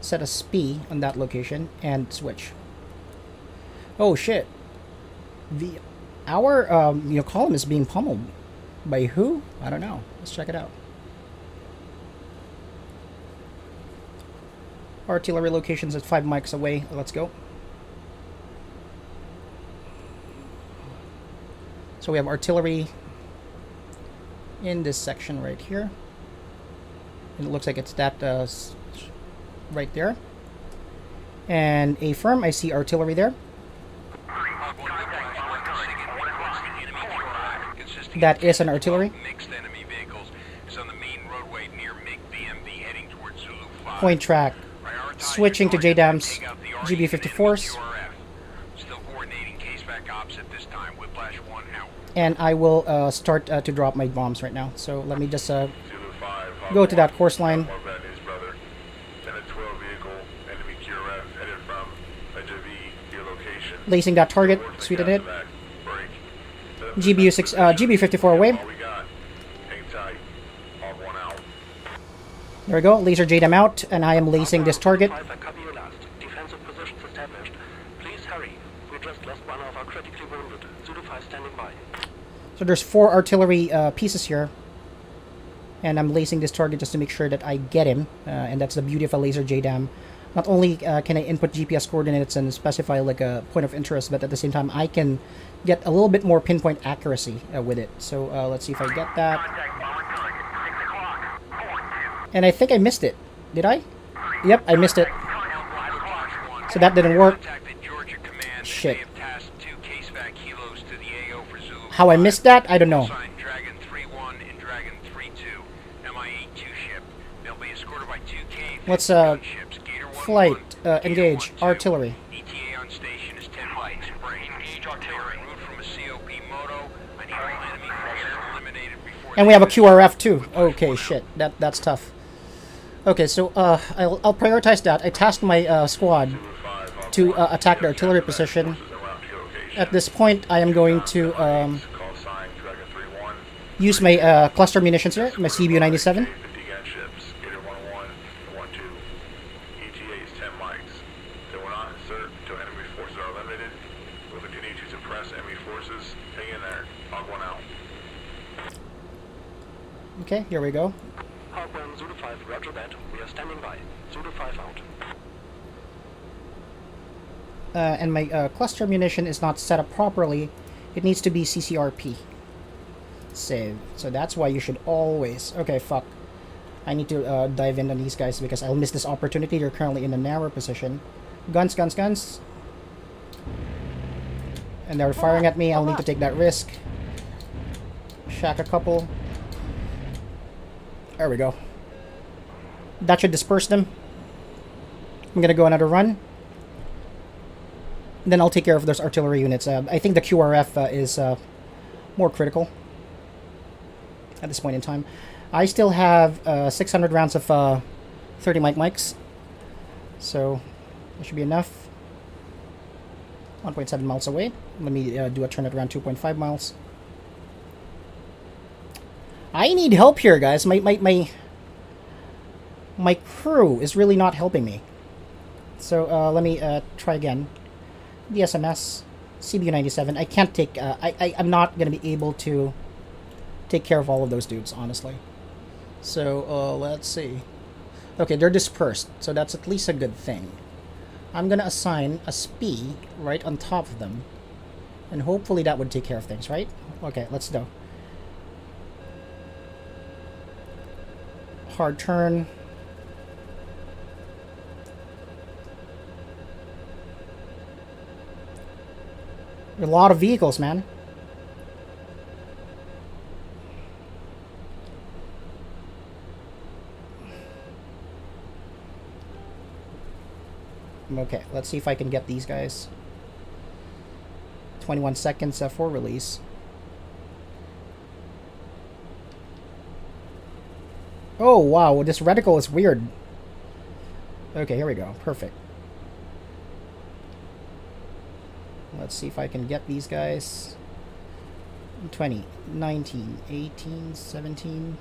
Set a SPI on that location and switch. Oh shit! Our column is being pummeled by who? I don't know. Let's check it out. Artillery locations at 5 mics away. Let's go. So we have artillery in this section right here. And it looks like it's that right there. And a firm, I see artillery there. That is an artillery. Mixed enemy vehicles is on the main roadway near MiG-BMV heading towards Zulu 5. Point track. Prioritize Switching to targets JDAM's and take out the GB54s. QRF. Still coordinating CASEVAC ops at this time. Whiplash 1 out. And I will start to drop my bombs right now. So let me just Zulu 5 Hog go to 1. that course line. More bad news, brother. Send a 12 vehicle enemy QRF headed from a JV to your location. Lacing that target. Towards the Sweeten it. CASEVAC. Break. GB54 away. All we got. Hang tight. Hog 1 out. There we go. Laser JDAM out, and I am lacing this target. 5, I copy you last. Defensive positions established. Please hurry. We just lost one of our critically wounded. Zulu 5 standing by. So there's 4 artillery pieces here. And I'm lacing this target just to make sure that I get him. And that's the beauty of a laser JDAM. Not only can I input GPS coordinates and specify like a point of interest, but at the same time I can get a little bit more pinpoint accuracy with it. So let's see if I get that. And I think I missed it. Did I? Yep, I missed it. So that didn't work. Shit. How I missed that, I don't know. Dragon 3-1 and Dragon 3-2. MI-82 ship. They'll be escorted by 2 K. Let's gunships. Gator 1-1, flight, Gator engage, 1-2. artillery. ETA on station is 10 bytes. Engage artillery. En route from a COP moto. I need all enemy forces eliminated before. And we have a QRF too. Okay, shit. That's tough. Okay, so I'll prioritize that. I tasked my squad to attack the artillery position. At this point, I am going to Call sign Dragon 3-1. use my cluster munitions here, my CBU-97. 50 gunships. Gator 1-1 and 1-2. ETA is 10 mics. They will not insert until enemy forces are eliminated. We'll continue to suppress enemy forces. Hang in there. Hog 1 out. Okay, here we go. Hawk 1, Zulu 5, roger that. We are standing by. Zulu 5 out. And my cluster munition is not set up properly. It needs to be CCRP. Save. So that's why you should always... Okay, fuck. I need to dive in on these guys because I'll miss this opportunity. They're currently in a narrow position. Guns, guns, guns. And they're firing at me. I'll need to take that risk. Shack a couple. There we go. That should disperse them. I'm gonna go another run. Then I'll take care of those artillery units. I think the QRF is more critical at this point in time. I still have 600 rounds of 30 mics, so that should be enough. 1.7 miles away. Let me do a turn at around 2.5 miles. I need help here, guys. My crew is really not helping me. So let me try again. DSMS, CBU-97. I can't take... I'm not going to be able to take care of all of those dudes, honestly. So, let's see. Okay, they're dispersed, so that's at least a good thing. I'm going to assign a SPI right on top of them. And hopefully that would take care of things, right? Okay, let's go. Hard turn. A lot of vehicles, man. Okay, let's see if I can get these guys. 21 seconds for release. Oh, wow, this reticle is weird. Okay, here we go. Perfect. Let's see if I can get these guys. 20, 19, 18, 17,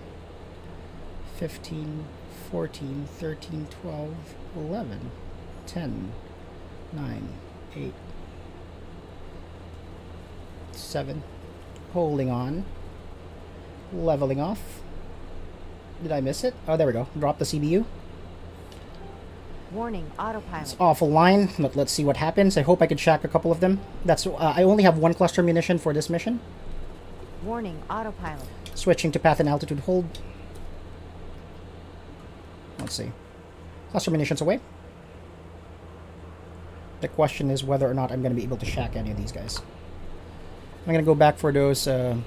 15, 14, 13, 12, 11, 10, 9, 8, 7. Holding on. Leveling off. Did I miss it? Oh, there we go. Drop the CBU. Warning, autopilot. It's awful line. Let's see what happens. I hope I can shack a couple of them. That's I only have 1 cluster munition for this mission. Warning, autopilot. Switching to path and altitude hold. Let's see. Cluster munitions away. The question is whether or not I'm going to be able to shack any of these guys. I'm going to go back for those... I'm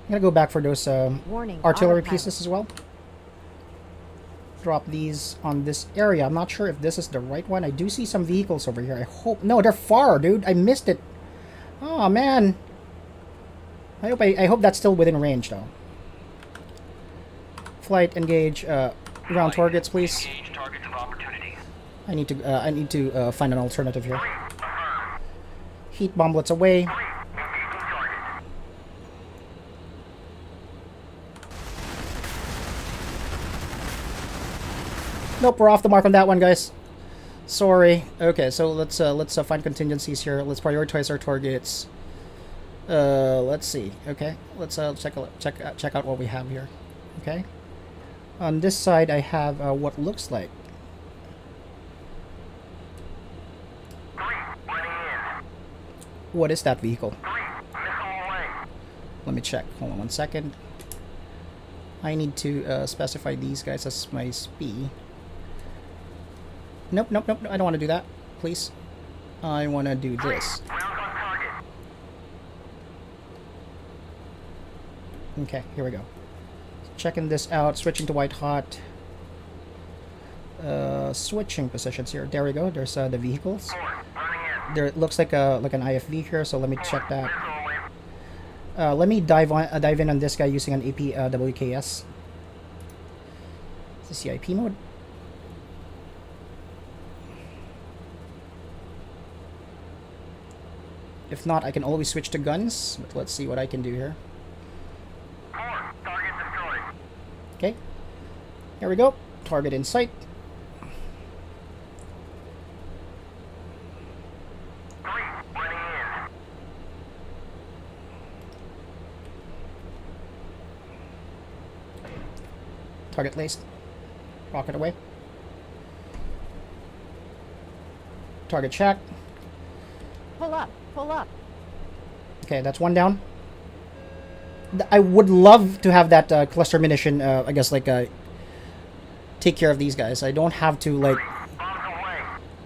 going to go back for those Warning, artillery autopilot. pieces as well. Drop these on this area. I'm not sure if this is the right one. I do see some vehicles over here. I hope... No, they're far, dude. I missed it. Oh, man. I hope that's still within range, though. Flight, engage, ground targets, please. I need to find an alternative here. Heat bomblets away. Nope, we're off the mark on that one, guys. Sorry. Okay, so let's find contingencies here. Let's prioritize our targets. Let's see. Okay, let's check out what we have here. Okay, on this side I have what looks like. What is that vehicle? Let me check. Hold on 1 second. I need to specify these guys as my SPI. Nope, nope, nope. I don't want to do that. Please. I want to do this. Okay, here we go. Checking this out. Switching to white hot. Switching positions here. There we go. There's the vehicles. There it looks like an IFV here. So let me check that. Let me dive in on this guy using an APWKS. Is this CIP mode? If not, I can always switch to guns. But let's see what I can do here. Okay. Here we go. Target in sight. Target laced. Rocket away. Target check. Pull up. Pull up. Okay, that's one down. I would love to have that cluster munition, I guess, like, take care of these guys. I don't have to, like,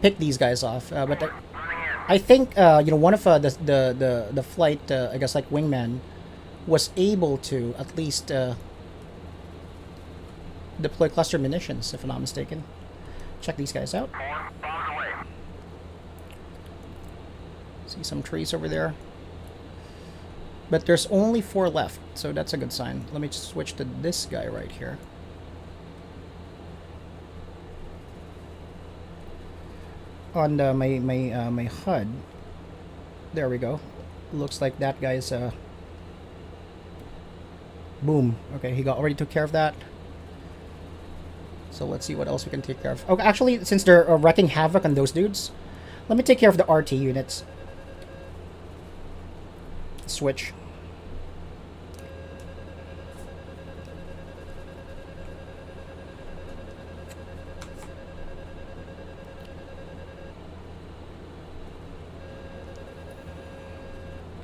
pick these guys off. But I think, you know, one of the flight, I guess, like, wingman was able to at least deploy cluster munitions, if I'm not mistaken. Check these guys out. See some trees over there. But there's only 4 left, so that's a good sign. Let me just switch to this guy right here. On my HUD. There we go. Looks like that guy's boom. Okay, he already took care of that. So let's see what else we can take care of. Okay, actually, since they're wrecking havoc on those dudes, let me take care of the RT units. Switch.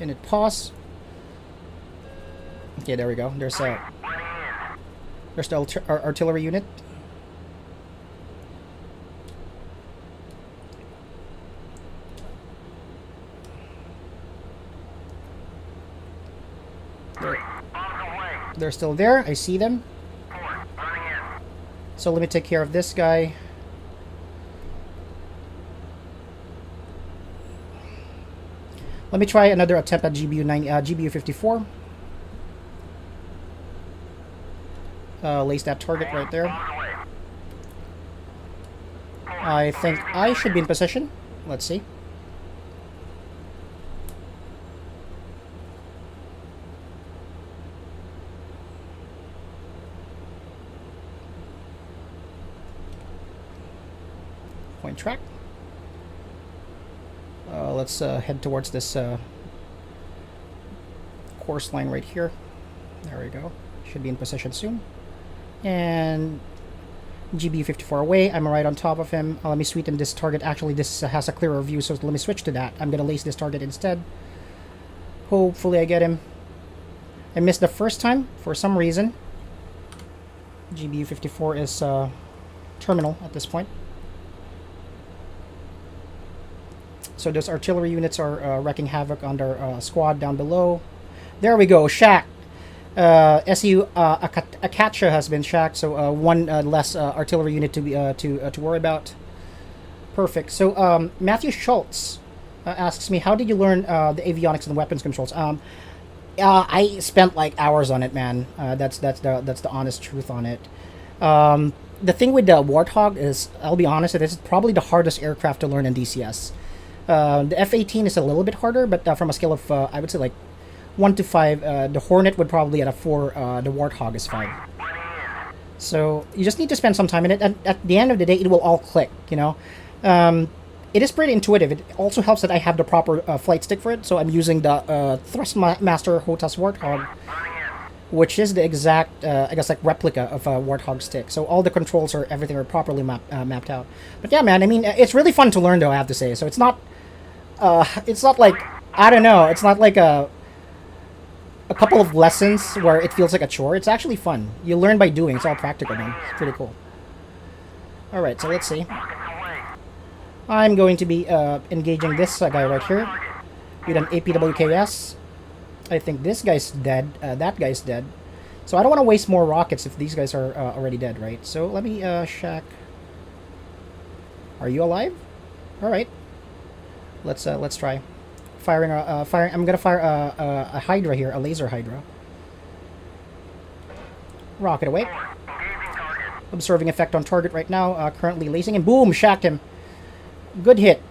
And it pause. Okay, there we go. There's the artillery unit. They're still there. I see them. So let me take care of this guy. Let me try another attempt at GBU 54. Lace that target right there. I think I should be in position. Let's see. Point track. Let's head towards this course line right here. There we go. Should be in position soon. And GBU-54 away. I'm right on top of him. Let me sweeten this target. Actually, this has a clearer view, so let me switch to that. I'm going to lace this target instead. Hopefully I get him. I missed the first time for some reason. GBU-54 is terminal at this point. So those artillery units are wrecking havoc on their squad down below. There we go, shack. SU Akacha has been shacked, so one less artillery unit to worry about. Perfect. So Matthew Schultz asks me, how did you learn the avionics and the weapons controls? I spent like hours on it, man. That's the honest truth on it. The thing with the Warthog is, I'll be honest, it is probably the hardest aircraft to learn in DCS. The F-18 is a little bit harder, but from a scale of, I would say like 1 to 5, the Hornet would probably at a 4, the Warthog is 5. So you just need to spend some time in it, and at the end of the day, it will all click, you know. It is pretty intuitive. It also helps that I have the proper flight stick for it, so I'm using the Thrustmaster HOTAS Warthog, which is the exact, I guess, like replica of a Warthog stick. So all the controls or everything are properly mapped out. But yeah, man, I mean, it's really fun to learn, though, I have to say. So it's not like, I don't know, it's not like a couple of lessons where it feels like a chore. It's actually fun. You learn by doing. It's all practical, man. It's pretty cool. All right, so let's see. I'm going to be engaging this guy right here with an APWKS. I think this guy's dead. That guy's dead. So I don't want to waste more rockets if these guys are already dead, right? So let me shack. Are you alive? All right. Let's try. Firing. I'm gonna fire a Hydra here, a laser Hydra. Rocket away. Observing effect on target right now. Currently lacing and boom, shacked him. Good hit.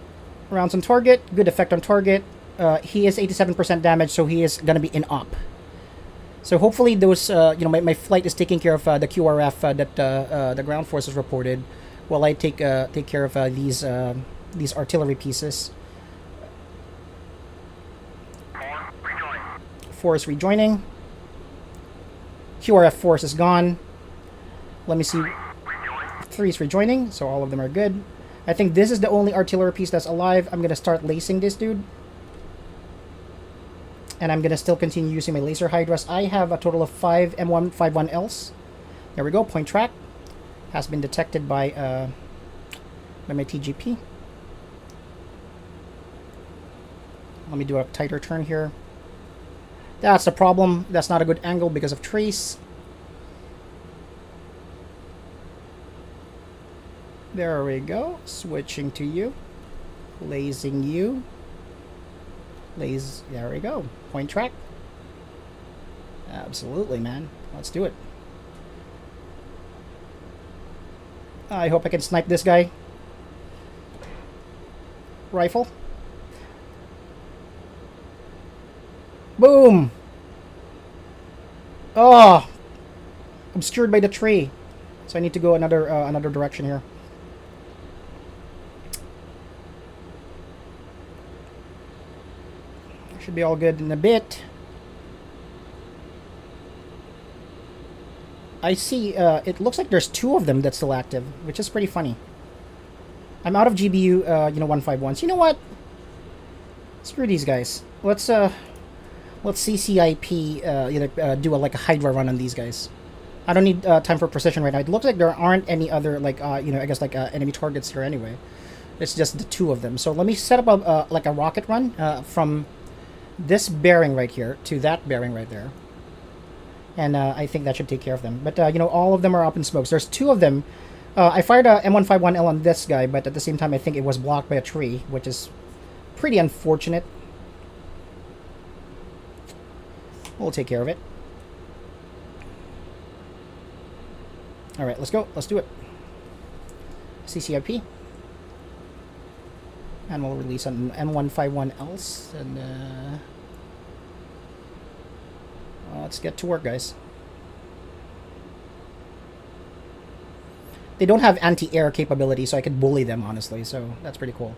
Rounds on target. Good effect on target. He is 87% damage, so he is gonna be in op. So hopefully those, you know, my flight is taking care of the QRF that the ground forces reported, while I take care of these artillery pieces. 4 is rejoining. QRF force is gone. Let me see. 3 is rejoining, so all of them are good. I think this is the only artillery piece that's alive. I'm going to start lacing this dude. And I'm going to still continue using my laser hydras. I have a total of 5 M151Ls. There we go. Point track has been detected by my TGP. Let me do a tighter turn here. That's the problem. That's not a good angle because of trace. There we go. Switching to you. Lasing you. There we go. Point track. Absolutely, man. Let's do it. I hope I can snipe this guy. Rifle. Boom! Oh! Obscured by the tree. So I need to go another direction here. Should be all good in a bit. I see, it looks like there's 2 of them that's still active, which is pretty funny. I'm out of GBU, 151s. You know what? Screw these guys. Let's CCIP, do like a Hydra run on these guys. I don't need time for precision right now. It looks like there aren't any other, like, I guess, like, enemy targets here anyway. It's just the 2 of them. So let me set up like a rocket run from this bearing right here to that bearing right there. And I think that should take care of them. But, all of them are up in smokes. There's 2 of them. I fired a M151L on this guy, but at the same time, I think it was blocked by a tree, which is pretty unfortunate. We'll take care of it. Alright, let's go. Let's do it. CCIP. And we'll release an M151Ls. And let's get to work, guys. They don't have anti-air capability, so I could bully them, honestly. So that's pretty cool.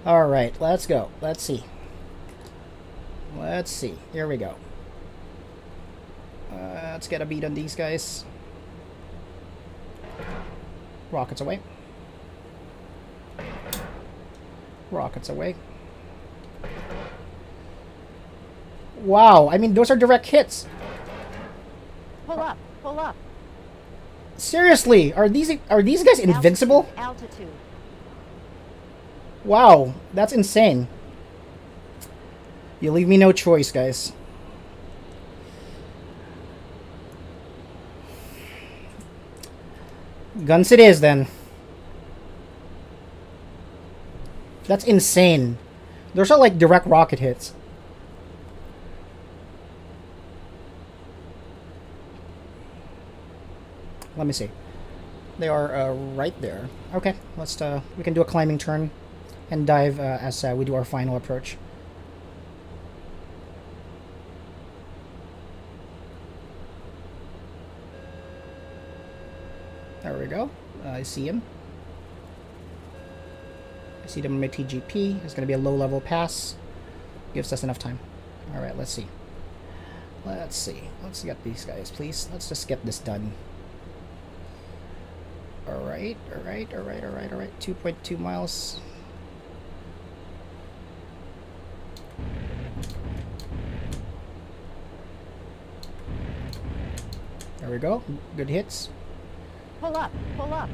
Alright, let's go. Let's see. Let's see. Here we go. Let's get a beat on these guys. Rockets away. Rockets away. Wow, I mean, those are direct hits. Pull up, pull up. Seriously, are these guys invincible? Altitude. Wow, that's insane. You leave me no choice, guys. Guns it is, then. That's insane. Those are like direct rocket hits. Let me see. They are right there. Okay, let's we can do a climbing turn and dive as we do our final approach. There we go. I see him. I see them on my TGP. It's going to be a low-level pass. Gives us enough time. Alright, let's see. Let's see. Let's get these guys, please. Let's just get this done. Alright, alright, alright, alright, alright. 2.2 miles. There we go. Good hits. Pull up, pull up.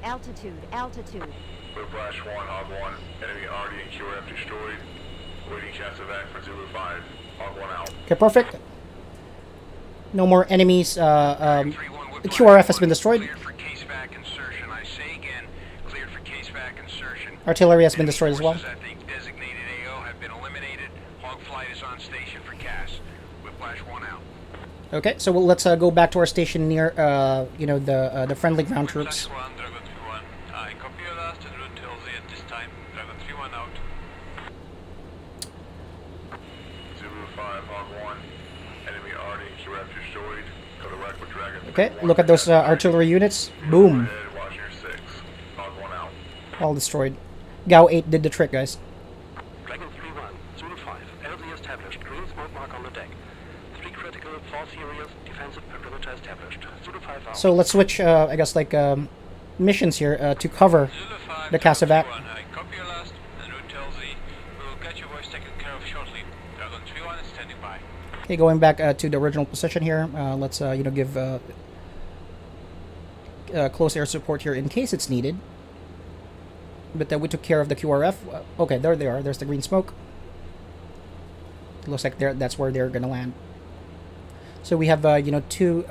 Altitude, altitude. Whiplash 1, Hog 1. Enemy RD and QRF destroyed. Waiting CASEVAC for Zulu 5. Hog 1 out. Okay, perfect. No more enemies. QRF has been destroyed. Cleared for CASEVAC insertion. I say again, cleared for CASEVAC insertion. Artillery has been destroyed as well. Forces at the designated AO have been eliminated. Hog flight is on station for CAS. Whiplash 1 out. Okay, so let's go back to our station near, the friendly ground troops. Dragon 3-1. I copy your last and route till the at this time. Dragon 3-1 out. Zulu 5, Hog 1. Enemy RD and QRF destroyed. Go to wreck with Dragon 3-1. Okay, look at those artillery units. Boom. Watch your 6. Hog 1 out. All destroyed. Gao 8 did the trick, guys. Dragon 3-1, Zulu 5, LZ established, green smoke mark on the deck. 3 critical, 4 serious, defensive perimeter So let's switch, I guess, like missions here to cover Zulu 5, the CASEVAC. I copy your last. En route tells the we'll get your voice taken care of shortly. Dragon 3-1 is standing by. Okay, going back to the original position here. Let's give close air support here in case it's needed. But we took care of the QRF. Okay, there they are. There's the green smoke. It looks like that's where they're gonna land. So we have two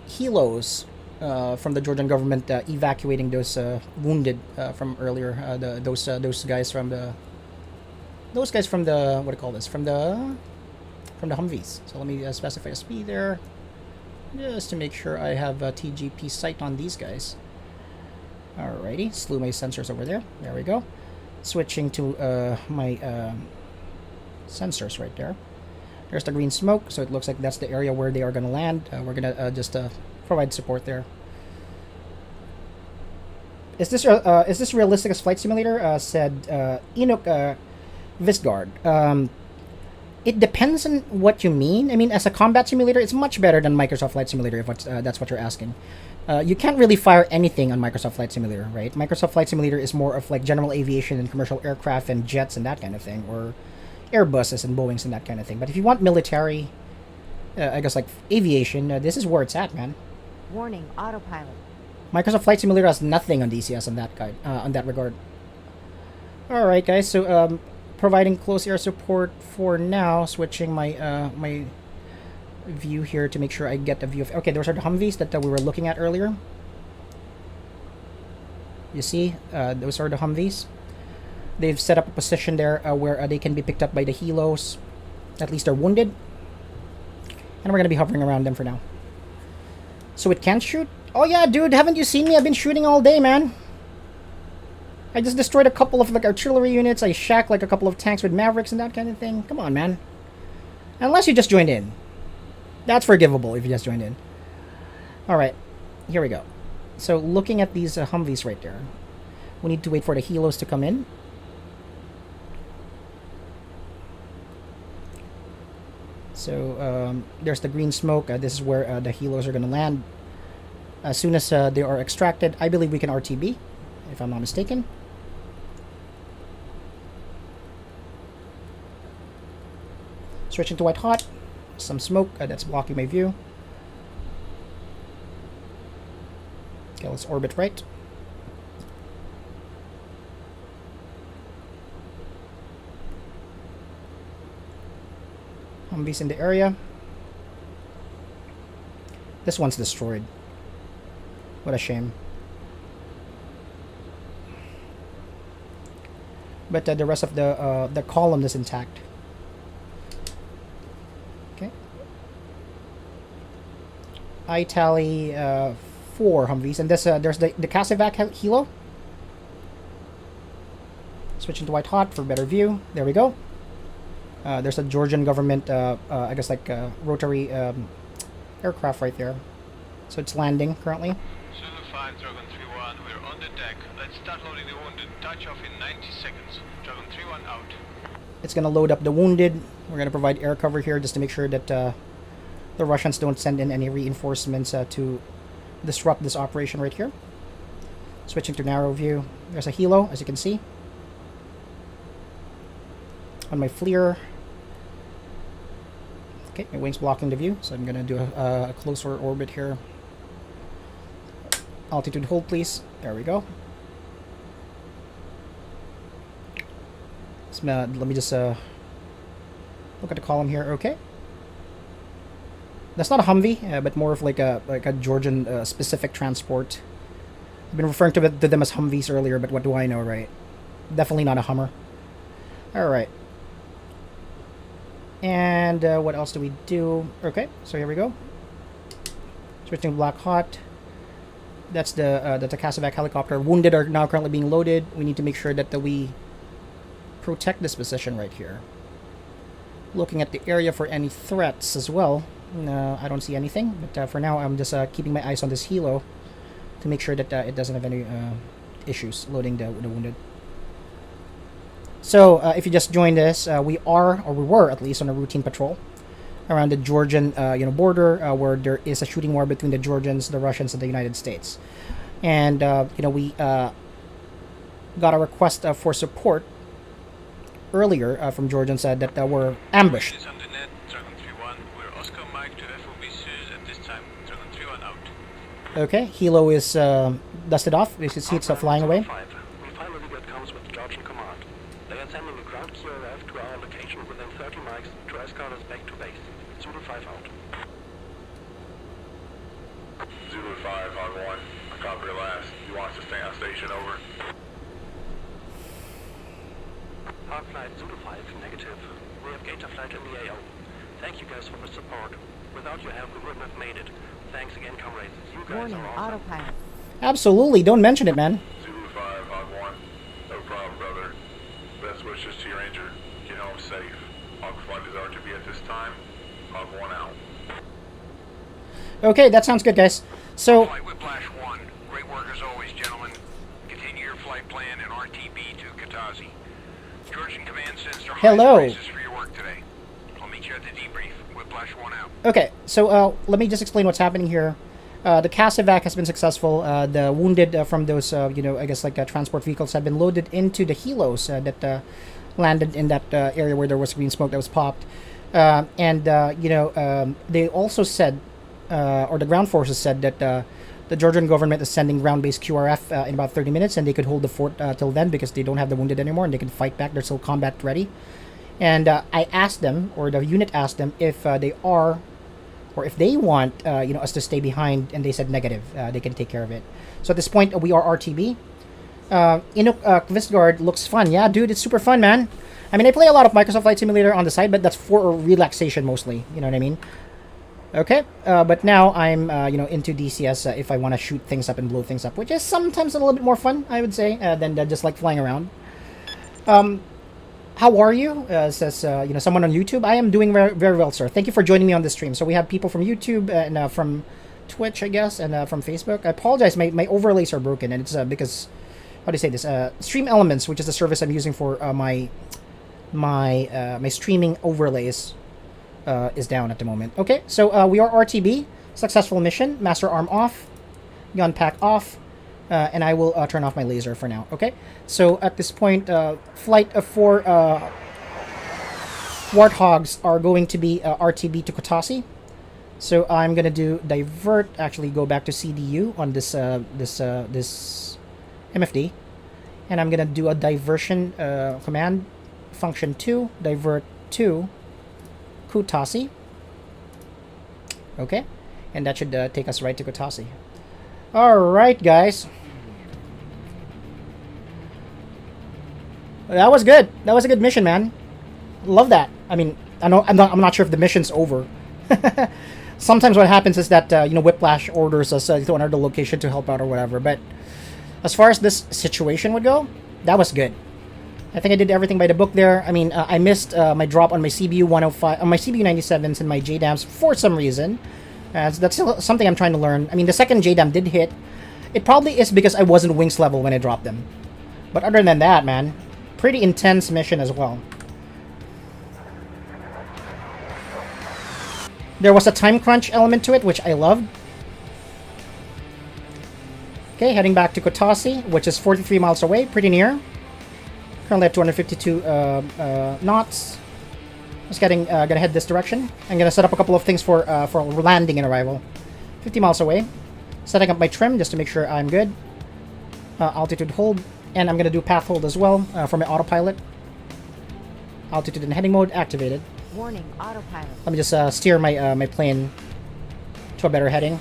helos from the Georgian government evacuating those wounded from earlier. Those guys from the what do you call this? From the Humvees. So let me specify a speed there, just to make sure I have a TGP sight on these guys. Alrighty, slew my sensors over there. There we go. Switching to my sensors right there. There's the green smoke, so it looks like that's the area where they are going to land. We're going to just provide support there. Is this realistic as flight simulator? Said Enoch Vistgard. It depends on what you mean. I mean, as a combat simulator, it's much better than Microsoft Flight Simulator, if that's what you're asking. You can't really fire anything on Microsoft Flight Simulator, right? Microsoft Flight Simulator is more of like general aviation and commercial aircraft and jets and that kind of thing, or Airbuses and Boeings and that kind of thing. But if you want military, I guess like aviation, this is where it's at, man. Warning, autopilot. Microsoft Flight Simulator has nothing on DCS on that regard. All right, guys. So providing close air support for now. Switching my my view here to make sure I get a view of. Okay, those are the Humvees that we were looking at earlier. You see, those are the Humvees. They've set up a position there where they can be picked up by the helos. At least they're wounded. And we're going to be hovering around them for now. So it can't shoot? Oh yeah, dude, haven't you seen me? I've been shooting all day, man. I just destroyed a couple of like artillery units. I shacked like a couple of tanks with Mavericks and that kind of thing. Come on, man. Unless you just joined in. That's forgivable if you just joined in. Alright, here we go. So looking at these Humvees right there. We need to wait for the helos to come in. So there's the green smoke. This is where the helos are going to land. As soon as they are extracted, I believe we can RTB, if I'm not mistaken. Switching to white hot. Some smoke that's blocking my view. Okay, let's orbit right. Humvees in the area. This one's destroyed. What a shame. But the rest of the column is intact. Okay. I tally 4 Humvees, and this there's the CASEVAC helo. Switching to white hot for better view. There we go. There's a Georgian government, I guess like rotary aircraft right there. So it's landing currently. Zulu 5, Dragon 3-1, we're on the deck. Let's start loading the wounded. Touch off in 90 seconds. Dragon 3-1 out. It's going to load up the wounded. We're going to provide air cover here just to make sure that the Russians don't send in any reinforcements to disrupt this operation right here. Switching to narrow view. There's a helo, as you can see. On my FLIR. Okay, my wing's blocking the view, so I'm going to do a closer orbit here. Altitude hold, please. There we go. Let me just look at the column here. Okay. That's not a Humvee, but more of like a Georgian specific transport. I've been referring to them as Humvees earlier, but what do I know, right? Definitely not a Hummer. Alright. And what else do we do? Okay, so here we go. Switching to black hot. That's the CASEVAC helicopter. Wounded are now currently being loaded. We need to make sure that we protect this position right here. Looking at the area for any threats as well. I don't see anything, but for now I'm just keeping my eyes on this helo to make sure that it doesn't have any issues loading the wounded. So if you just joined us, we were at least on a routine patrol. around the Georgian border, where there is a shooting war between the Georgians, the Russians, and the United States. And we got a request for support earlier from Georgians that were ambushed. Okay, Hilo is dusted off. This is he's flying away. We finally got comms with Georgian command. They are sending a ground QRF to our location within 30 miles to escort us back to base. Zulu 5 out. Zulu 5 on 1. Copy your last. You want us to stay on station, over. Hard flight Zulu 5, negative. We have Gator flight in the AO. Thank you guys for the support. Without your help, we wouldn't have made it. Thanks again, comrades. You guys Warning, are awesome. autopilot. Absolutely, don't mention it, man. Zulu 5 on 1. No problem, brother. Best wishes to your ranger. Get home safe. Hog flight is RTB at this time. Hog 1 out. Okay, that sounds good, guys. So, Flight Whiplash 1. Great work as always, gentlemen. Continue your flight plan and RTB to Katazi. Georgian Command sends their Hello. highest praises for your work today. I'll meet you at the debrief. Whiplash 1 out. okay, so let me just explain what's happening here. The CASEVAC has been successful. The wounded from those, I guess like transport vehicles have been loaded into the helos that landed in that area where there was green smoke that was popped. They also said, or the ground forces said that the Georgian government is sending ground-based QRF in about 30 minutes, and they could hold the fort till then because they don't have the wounded anymore, and they can fight back. They're still combat ready. And I asked them, or the unit asked them, if they are, or if they want, us to stay behind, and they said negative. They can take care of it. So at this point, we are RTB. Kvistgard looks fun. Yeah, dude, it's super fun, man. I mean, I play a lot of Microsoft Flight Simulator on the side, but that's for relaxation mostly. You know what I mean? Okay, but now I'm, into DCS if I want to shoot things up and blow things up, which is sometimes a little bit more fun, I would say, than just like flying around. How are you? Says, someone on YouTube. I am doing very, very well, sir. Thank you for joining me on this stream. So we have people from YouTube and from Twitch, I guess, and from Facebook. I apologize, my overlays are broken, and it's because, how do you say this? Stream Elements, which is the service I'm using for my streaming overlays, is down at the moment. Okay, so we are RTB. Successful mission. Master arm off. Gun pack off. And I will turn off my laser for now. Okay, so at this point, flight of 4 Warthogs are going to be RTB to Kotasi. So I'm gonna do divert. Actually, go back to CDU on this MFD, and I'm gonna do a diversion command function 2 divert to Kutasi. Okay, and that should take us right to Kutasi. All right, guys. That was good. That was a good mission, man. Love that. I mean, I'm not sure if the mission's over. Sometimes what happens is that Whiplash orders us to another location to help out or whatever. But as far as this situation would go, that was good. I think I did everything by the book there. I mean, I missed my drop on my CBU 105, on my CBU 97s and my JDAMs for some reason. That's still something I'm trying to learn. I mean, the second JDAM did hit. It probably is because I wasn't wings level when I dropped them. But other than that, man, pretty intense mission as well. There was a time crunch element to it, which I loved. Okay, heading back to Kotasi, which is 43 miles away, pretty near. Currently at 252 knots. Just gonna head this direction. I'm gonna set up a couple of things for landing and arrival. 50 miles away. Setting up my trim just to make sure I'm good. Altitude hold, and I'm gonna do path hold as well for my autopilot. Altitude and heading mode activated. Warning, autopilot. Let me just steer my my plane to a better heading.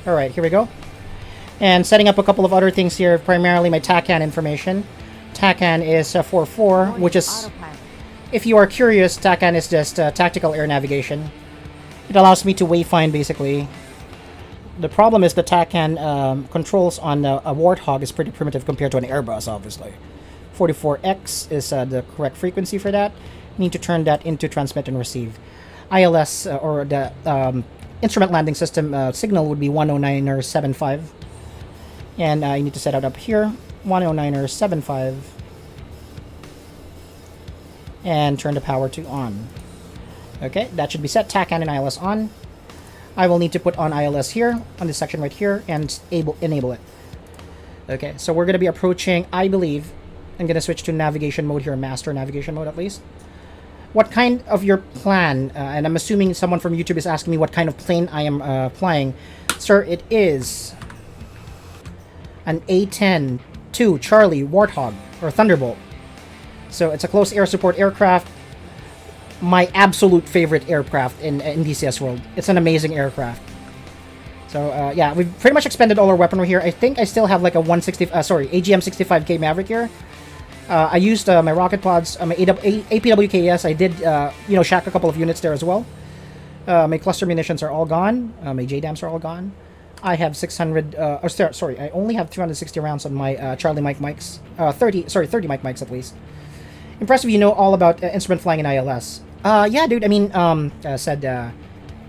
All right, here we go. And setting up a couple of other things here. Primarily my TACAN information. TACAN is 44, which is. Autopilot. If you are curious, TACAN is just tactical air navigation. It allows me to wayfind, basically. The problem is the TACAN controls on a Warthog is pretty primitive compared to an Airbus, obviously. 44X is the correct frequency for that. You need to turn that into transmit and receive. ILS, or the instrument landing system signal would be 109er 75. And you need to set it up here, 109er 75. And turn the power to on. Okay, that should be set. TAC cannon ILS on. I will need to put on ILS here, on this section right here, and enable it. Okay, so we're going to be approaching, I believe, I'm going to switch to navigation mode here, master navigation mode at least. What kind of your plan, and I'm assuming someone from YouTube is asking me what kind of plane I am flying. Sir, it is an A-10 2 Charlie Warthog, or Thunderbolt. So it's a close air support aircraft. My absolute favorite aircraft in DCS world. It's an amazing aircraft. So yeah, we've pretty much expended all our weaponry here. I think I still have like a AGM 65K Maverick here. I used my rocket pods, my APWKS. I did, shack a couple of units there as well. My cluster munitions are all gone. My JDAMs are all gone. I have 600. I only have 360 rounds on my Charlie Mike mics. 30 Mike mics at least. Impressive, you know all about instrument flying in ILS. Yeah, dude. I mean, said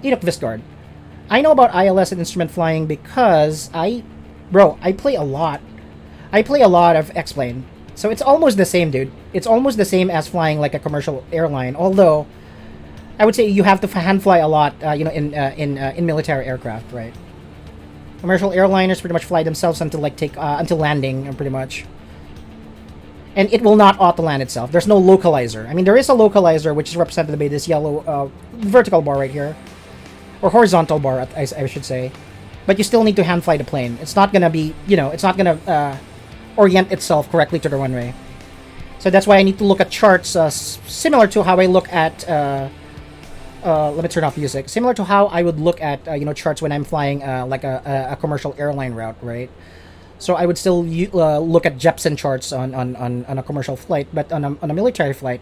Enoch Vistgard. I know about ILS and instrument flying because I play a lot. I play a lot of X-Plane. So it's almost the same, dude. It's almost the same as flying like a commercial airline. Although, I would say you have to hand fly a lot, in military aircraft, right? Commercial airliners pretty much fly themselves until until landing, pretty much. And it will not auto-land itself. There's no localizer. I mean, there is a localizer, which is represented by this yellow vertical bar right here. Or horizontal bar, I should say. But you still need to hand fly the plane. It's not going to be, it's not going to orient itself correctly to the runway. So that's why I need to look at charts similar to how I look at... let me turn off music. Similar to how I would look at, charts when I'm flying like a commercial airline route, right? So I would still look at Jepsen charts on a commercial flight, but on a military flight,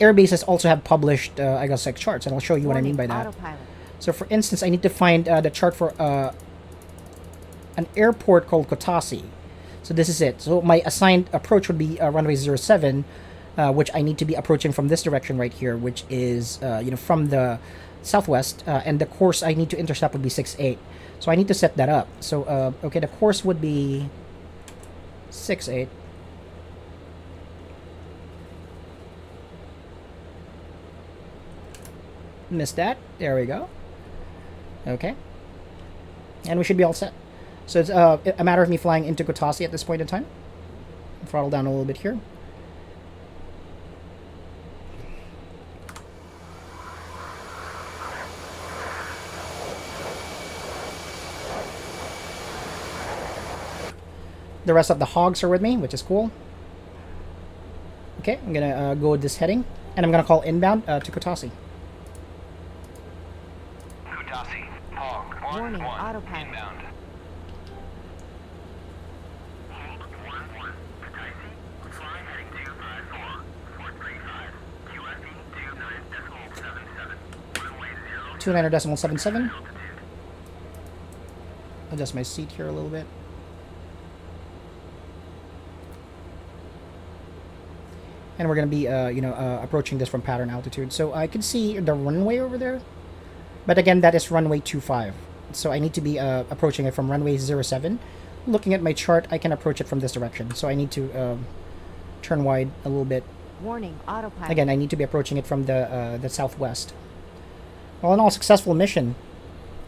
air bases also have published, like charts, and I'll show you what I mean by that. Autopilot. So for instance, I need to find the chart for an airport called Kotasi. So this is it. So my assigned approach would be runway 07, which I need to be approaching from this direction right here, which is, from the southwest, and the course I need to intercept would be 68. So I need to set that up. So, okay, the course would be 68. Missed that. There we go. Okay. And we should be all set. So it's a matter of me flying into Kotasi at this point in time. Throttle down a little bit here. The rest of the hogs are with me, which is cool. Okay, I'm gonna go with this heading, and I'm gonna call inbound to Kotasi. Kutasi, Hog, Warning, autopilot. inbound. Two 29.77. Adjust my seat here a little bit. And we're going to be, approaching this from pattern altitude. So I can see the runway over there. But again, that is runway 25. So I need to be approaching it from runway 07. Looking at my chart, I can approach it from this direction. So I need to turn wide a little bit. Warning, autopilot. Again, I need to be approaching it from the southwest. All in all, successful mission.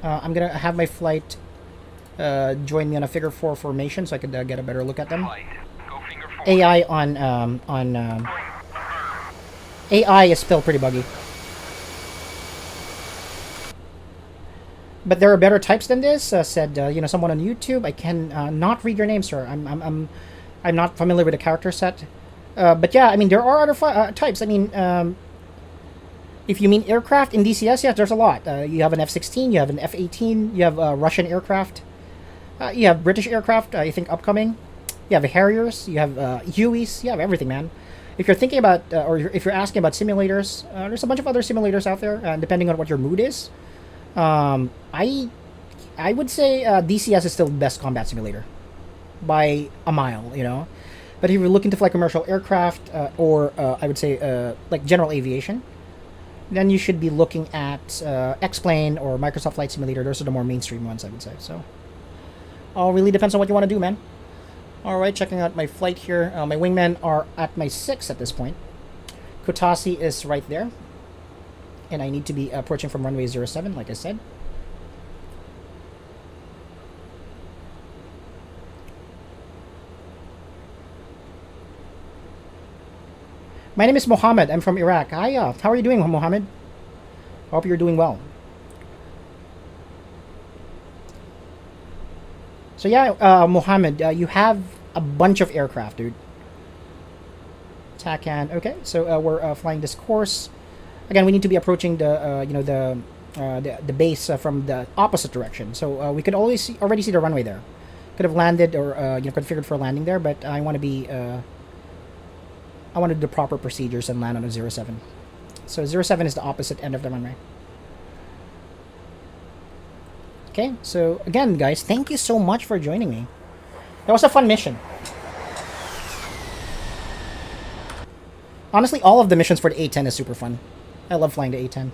I'm going to have my flight join me on a figure 4 formation so I could get a better look at them. AI AI is still pretty buggy. But there are better types than this, said someone on YouTube. I can not read your name, sir. I'm not familiar with the character set. But yeah, I mean, there are other types. I mean, if you mean aircraft in DCS, yeah, there's a lot. You have an F-16, you have an F-18, you have Russian aircraft, you have British aircraft, I think upcoming. You have Harriers, you have Hueys, you have everything, man. If you're thinking about, or if you're asking about simulators, there's a bunch of other simulators out there, depending on what your mood is. I would say DCS is still the best combat simulator by a mile, But if you're looking to fly commercial aircraft, or I would say like general aviation, then you should be looking at X-Plane or Microsoft Flight Simulator. Those are the more mainstream ones, I would say. So, all really depends on what you want to do, man. All right, checking out my flight here. My wingmen are at my 6 at this point. Kotasi is right there. and I need to be approaching from runway 07, like I said. My name is Mohammed. I'm from Iraq. Hi, how are you doing, Mohammed? Hope you're doing well. So yeah, Mohammed, you have a bunch of aircraft, dude. TACAN. Okay, so we're flying this course. Again, we need to be approaching the the base from the opposite direction. So we could already see the runway there. Could have landed or configured for landing there, but I want to be I want to do the proper procedures and land on a 07. So 07 is the opposite end of the runway. Okay, so again, guys, thank you so much for joining me. That was a fun mission. Honestly, all of the missions for the A-10 is super fun. I love flying the A-10.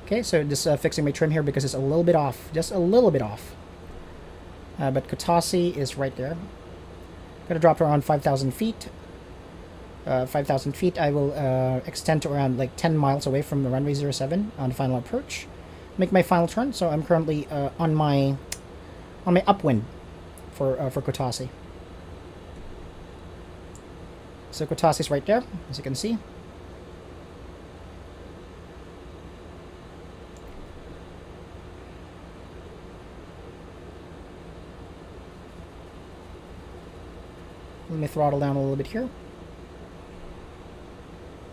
Okay, so just fixing my trim here because it's a little bit off. Just a little bit off. But Kutaisi is right there. Gonna drop to around 5,000 feet. 5,000 feet, I will extend to around like 10 miles away from the runway 07 on the final approach. Make my final turn, so I'm currently on my upwind for Kutaisi. So Kutaisi is right there, as you can see. Let me throttle down a little bit here,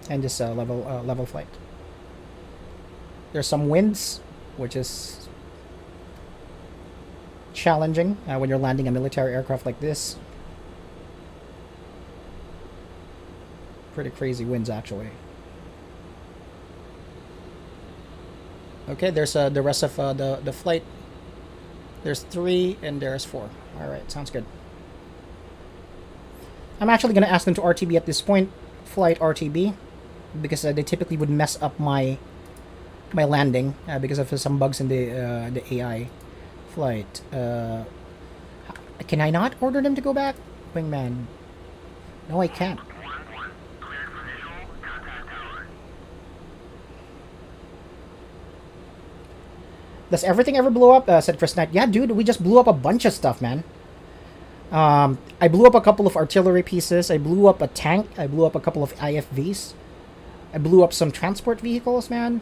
and just level flight. There's some winds, which is challenging when you're landing a military aircraft like this. Pretty crazy winds, actually. Okay, there's the rest of the flight. There's 3 and there's 4. All right, sounds good. I'm actually going to ask them to RTB at this point, flight RTB, because they typically would mess up my landing because of some bugs in the AI flight. Can I not order them to go back, wingman? No, I can't. Does everything ever blow up? Said Chris Knight. Yeah, dude, we just blew up a bunch of stuff, man. I blew up a couple of artillery pieces. I blew up a tank. I blew up a couple of IFVs. I blew up some transport vehicles, man.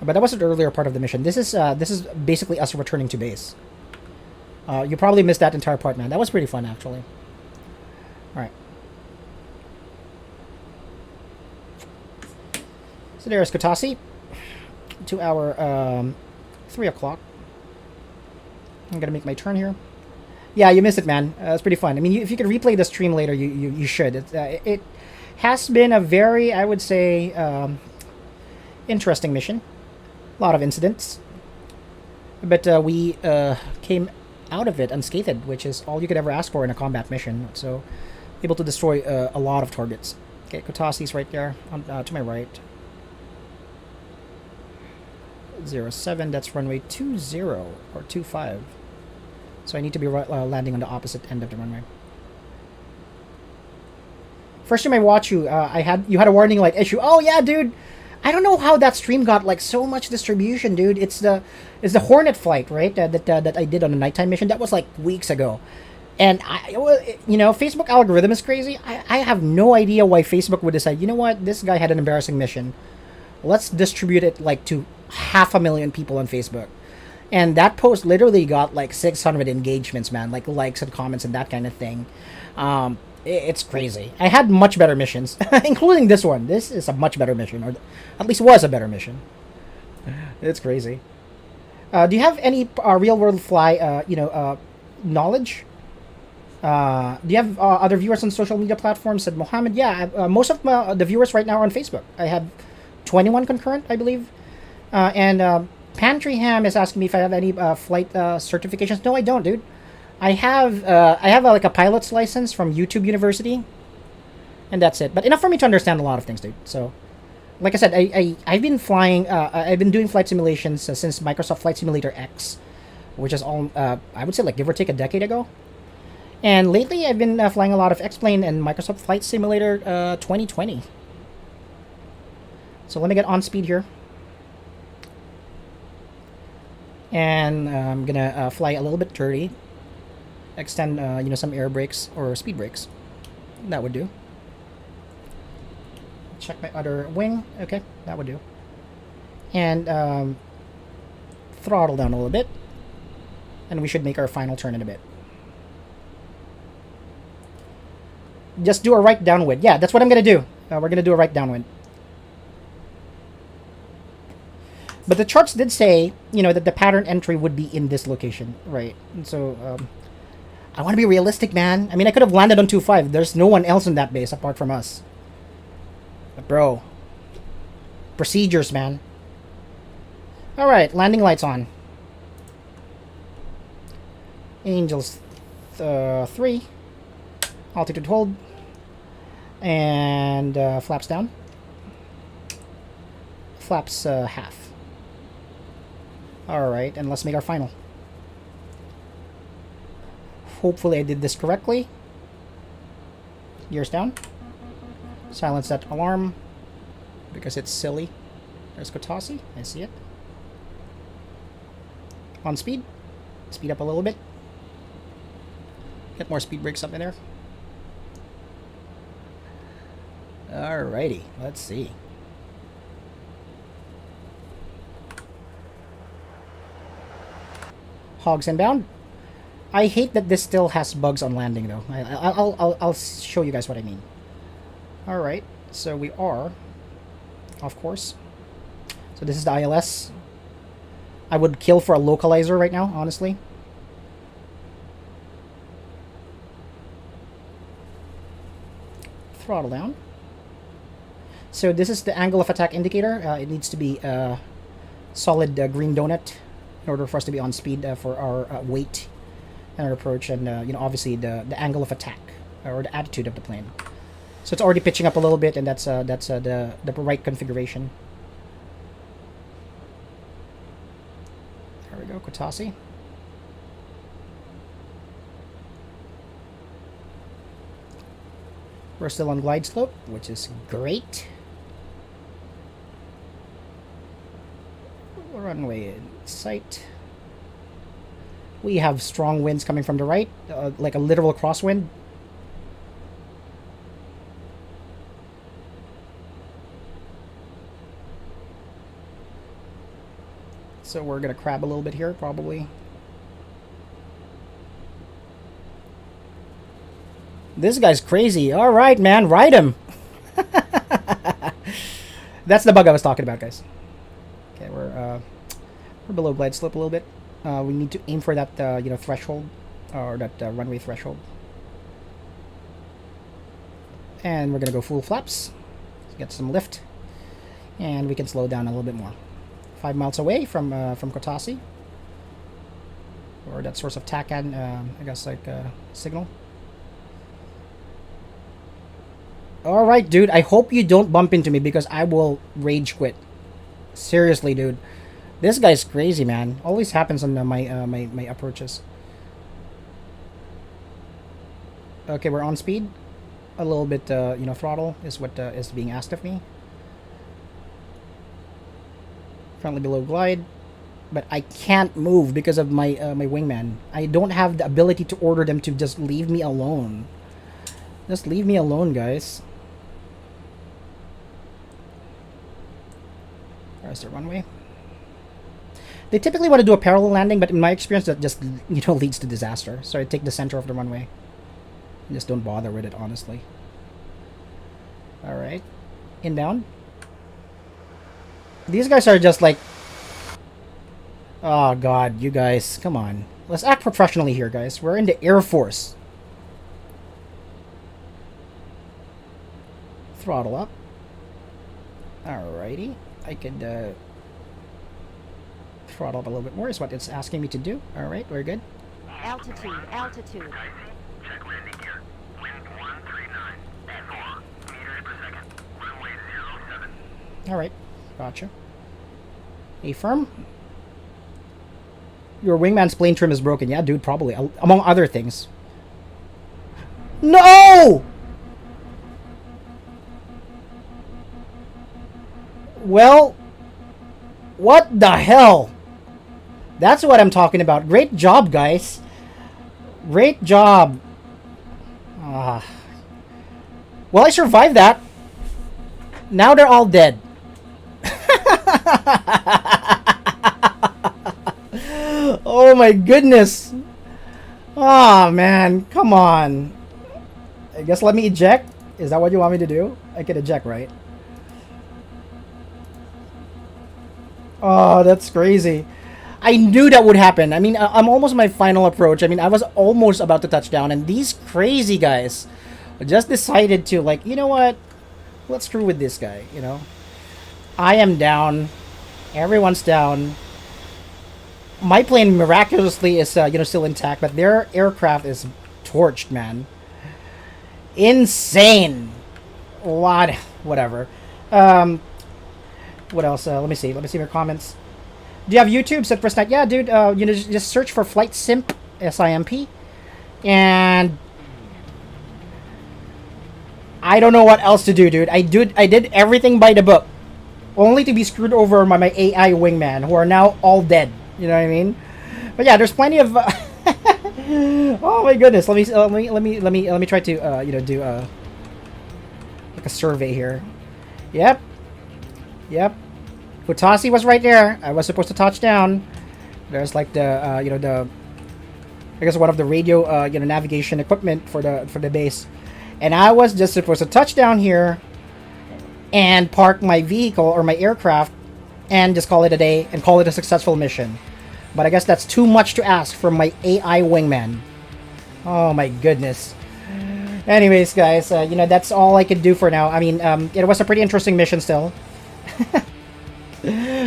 But that was an earlier part of the mission. This is basically us returning to base. You probably missed that entire part, man. That was pretty fun, actually. All right. So there's Kutaisi. 2 hour 3 o'clock. I'm gonna make my turn here. Yeah, you missed it, man. It's pretty fun. I mean, if you could replay the stream later, you should. It has been a very, I would say, interesting mission. A lot of incidents. But we came out of it unscathed, which is all you could ever ask for in a combat mission. So, able to destroy a lot of targets. Okay, Kutaisi's right there, to my right. 07, that's runway 20 or 25. So I need to be landing on the opposite end of the runway. First time I watch you, you had a warning light issue. Oh yeah, dude. I don't know how that stream got like so much distribution, dude. It's the Hornet flight, right? That I did on a nighttime mission. That was like weeks ago. And Facebook algorithm is crazy. I have no idea why Facebook would decide, you know what, this guy had an embarrassing mission. Let's distribute it like to 500,000 people on Facebook. And that post literally got like 600 engagements, man, like likes and comments and that kind of thing. It's crazy. I had much better missions, including this one. This is a much better mission, or at least was a better mission. It's crazy. Do you have any real-world fly, knowledge? Do you have other viewers on social media platforms? Said Mohammed. Yeah, most of the viewers right now are on Facebook. I have 21 concurrent, I believe. And Pantry Ham is asking me if I have any flight certifications. No, I don't, dude. I have like a pilot's license from YouTube University, and that's it. But enough for me to understand a lot of things, dude. So, like I said, I've been flying. I've been doing flight simulations since Microsoft Flight Simulator X, which is all I would say like give or take a decade ago. And lately, I've been flying a lot of X-Plane and Microsoft Flight Simulator 2020. So let me get on speed here. And I'm gonna fly a little bit dirty. Extend, you know, some air brakes or speed brakes. That would do. Check my other wing. Okay, that would do. And throttle down a little bit. And we should make our final turn in a bit. Just do a right downwind. Yeah, that's what I'm going to do. We're going to do a right downwind. But the charts did say, you know, that the pattern entry would be in this location. Right. And so, I want to be realistic, man. I mean, I could have landed on 2-5. There's no one else in that base apart from us. But bro. Procedures, man. Alright, landing lights on. Angels 3. Altitude hold. And flaps down. Flaps half. Alright, and let's make our final. Hopefully I did this correctly. Gears down. Silence that alarm. Because it's silly. There's Kotasi. I see it. On speed. Speed up a little bit. Get more speed brakes up in there. Alrighty. Let's see. Hogs inbound. I hate that this still has bugs on landing, though. I'll show you guys what I mean. Alright, so we are, of course. So this is the ILS. I would kill for a localizer right now, honestly. Throttle down. So this is the angle of attack indicator. It needs to be a solid green donut in order for us to be on speed for our weight and our approach, and you know, obviously the angle of attack or the attitude of the plane. So it's already pitching up a little bit, and that's the right configuration. There we go, Kotasi. We're still on glide slope, which is great. Runway in sight. We have strong winds coming from the right, like a literal crosswind. So we're going to crab a little bit here, probably. This guy's crazy. All right, man, ride him. That's the bug I was talking about, guys. Okay, we're below glide slope a little bit. We need to aim for that, you know, threshold, or that runway threshold. And we're gonna go full flaps, get some lift, and we can slow down a little bit more. 5 miles away from Kotasi, or that source of TACAN, I guess, like signal. All right, dude. I hope you don't bump into me because I will rage quit. Seriously, dude. This guy's crazy, man. Always happens on my approaches. Okay, we're on speed. A little bit, you know, throttle is what is being asked of me. Currently below glide, but I can't move because of my my wingman. I don't have the ability to order them to just leave me alone. Just leave me alone, guys. There's the runway. They typically want to do a parallel landing, but in my experience, that just, you know, leads to disaster. So I take the center of the runway. And just don't bother with it, honestly. Alright. Inbound. These guys are just like... Oh, God, you guys. Come on. Let's act professionally here, guys. We're in the Air Force. Throttle up. Alrighty. I could throttle up a little bit more is what it's asking me to do. Alright, very good. Altitude, altitude. Check landing gear. Wind 139 at 4 meters per second. Runway 07. Alright, gotcha. A firm. Your wingman's plane trim is broken. Yeah, dude, probably. Among other things. No! Well, what the hell? That's what I'm talking about. Great job, guys. Great job. Well, I survived that. Now they're all dead. Oh my goodness. Oh man, come on. I guess let me eject. Is that what you want me to do? I can eject, right? Oh, that's crazy. I knew that would happen. I mean, I'm almost my final approach. I mean, I was almost about to touch down, and these crazy guys just decided to, like, you know what? Let's screw with this guy, you know? I am down. Everyone's down. My plane miraculously is, you know, still intact, but their aircraft is torched, man. Insane. Whatever. What else? Let me see. Let me see your comments. Do you have YouTube? Said first night. Yeah, dude. You know, just search for Flight Simp, SIMP, and I don't know what else to do, dude. I did everything by the book, only to be screwed over by my AI wingman, who are now all dead. You know what I mean? But yeah, there's plenty of. Oh my goodness. Let me try to you know, do like a survey here. Yep. Futasi was right there. I was supposed to touch down. There's like the you know, the, I guess one of the radio you know, navigation equipment for the base, and I was just supposed to touch down here and park my vehicle or my aircraft and just call it a day and call it a successful mission. But I guess that's too much to ask from my AI wingman. Oh my goodness. Anyways, guys, you know, that's all I could do for now. I mean, it was a pretty interesting mission still.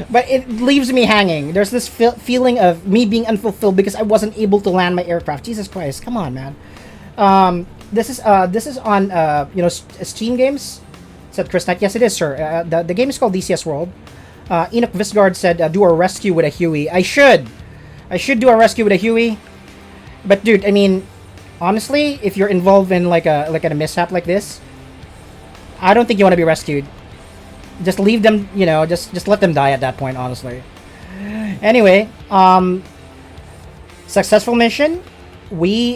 But it leaves me hanging. There's this feeling of me being unfulfilled because I wasn't able to land my aircraft. Jesus Christ, come on, man. This is on you know, Steam games. Said Chris Knight. Yes, it is, sir. The game is called DCS World. Enoch Visgard said, do a rescue with a Huey. I should do a rescue with a Huey. But dude, I mean, honestly, if you're involved in like a mishap like this, I don't think you want to be rescued. Just leave them, you know, just let them die at that point, honestly. Anyway, successful mission. We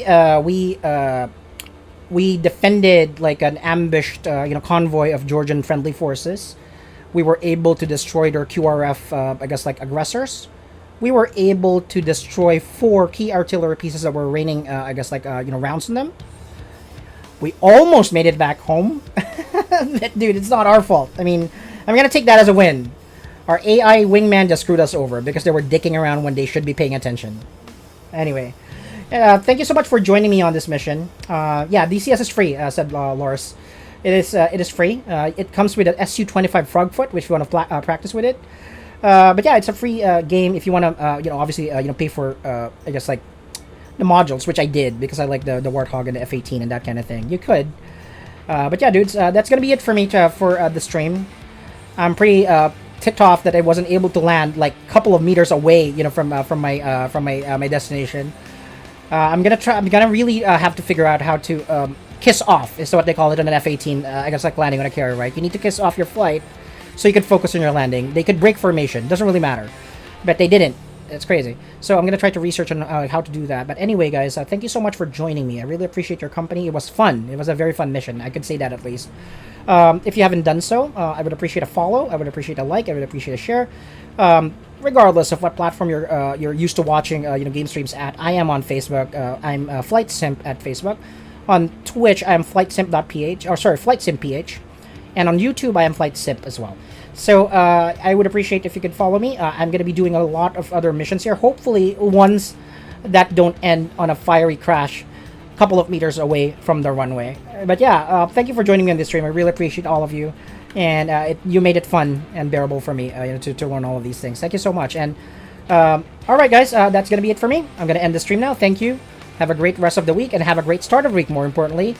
defended like an ambushed, you know, convoy of Georgian friendly forces. We were able to destroy their QRF, I guess, like aggressors. We were able to destroy 4 key artillery pieces that were raining, I guess, like, you know, rounds on them. We almost made it back home. But, dude, it's not our fault. I mean, I'm going to take that as a win. Our AI wingman just screwed us over because they were dicking around when they should be paying attention. Anyway, thank you so much for joining me on this mission. Yeah, DCS is free, said Loris. It is free. It comes with an SU-25 Frogfoot, which you want to practice with it. But yeah, it's a free game if you want to, you know, obviously, you know, pay for, I guess, like, the modules, which I did because I like the Warthog and the F-18 and that kind of thing. You could. But yeah, dudes, that's going to be it for me for the stream. I'm pretty ticked off that I wasn't able to land, like, a couple of meters away, you know, from my destination. I'm gonna really have to figure out how to kiss off, is what they call it on an F-18. I guess like landing on a carrier, right? You need to kiss off your flight so you can focus on your landing. They could break formation, doesn't really matter, but they didn't. It's crazy. So I'm gonna try to research on how to do that. But anyway, guys, thank you so much for joining me. I really appreciate your company. It was fun. It was a very fun mission. I could say that at least. If you haven't done so, I would appreciate a follow. I would appreciate a like. I would appreciate a share. Regardless of what platform you're used to watching, you know, game streams at, I am on Facebook. I'm Flight Simp at Facebook. On Twitch, I am FlightSimp.ph, or sorry, FlightSimpPH, and on YouTube, I am Flight Simp as well. So I would appreciate if you could follow me. I'm going to be doing a lot of other missions here, hopefully ones that don't end on a fiery crash a couple of meters away from the runway. But yeah, thank you for joining me on this stream. I really appreciate all of you. And you made it fun and bearable for me, you know, to learn all of these things. Thank you so much. And all right, guys, that's going to be it for me. I'm going to end the stream now. Thank you. Have a great rest of the week and have a great start of the week, more importantly.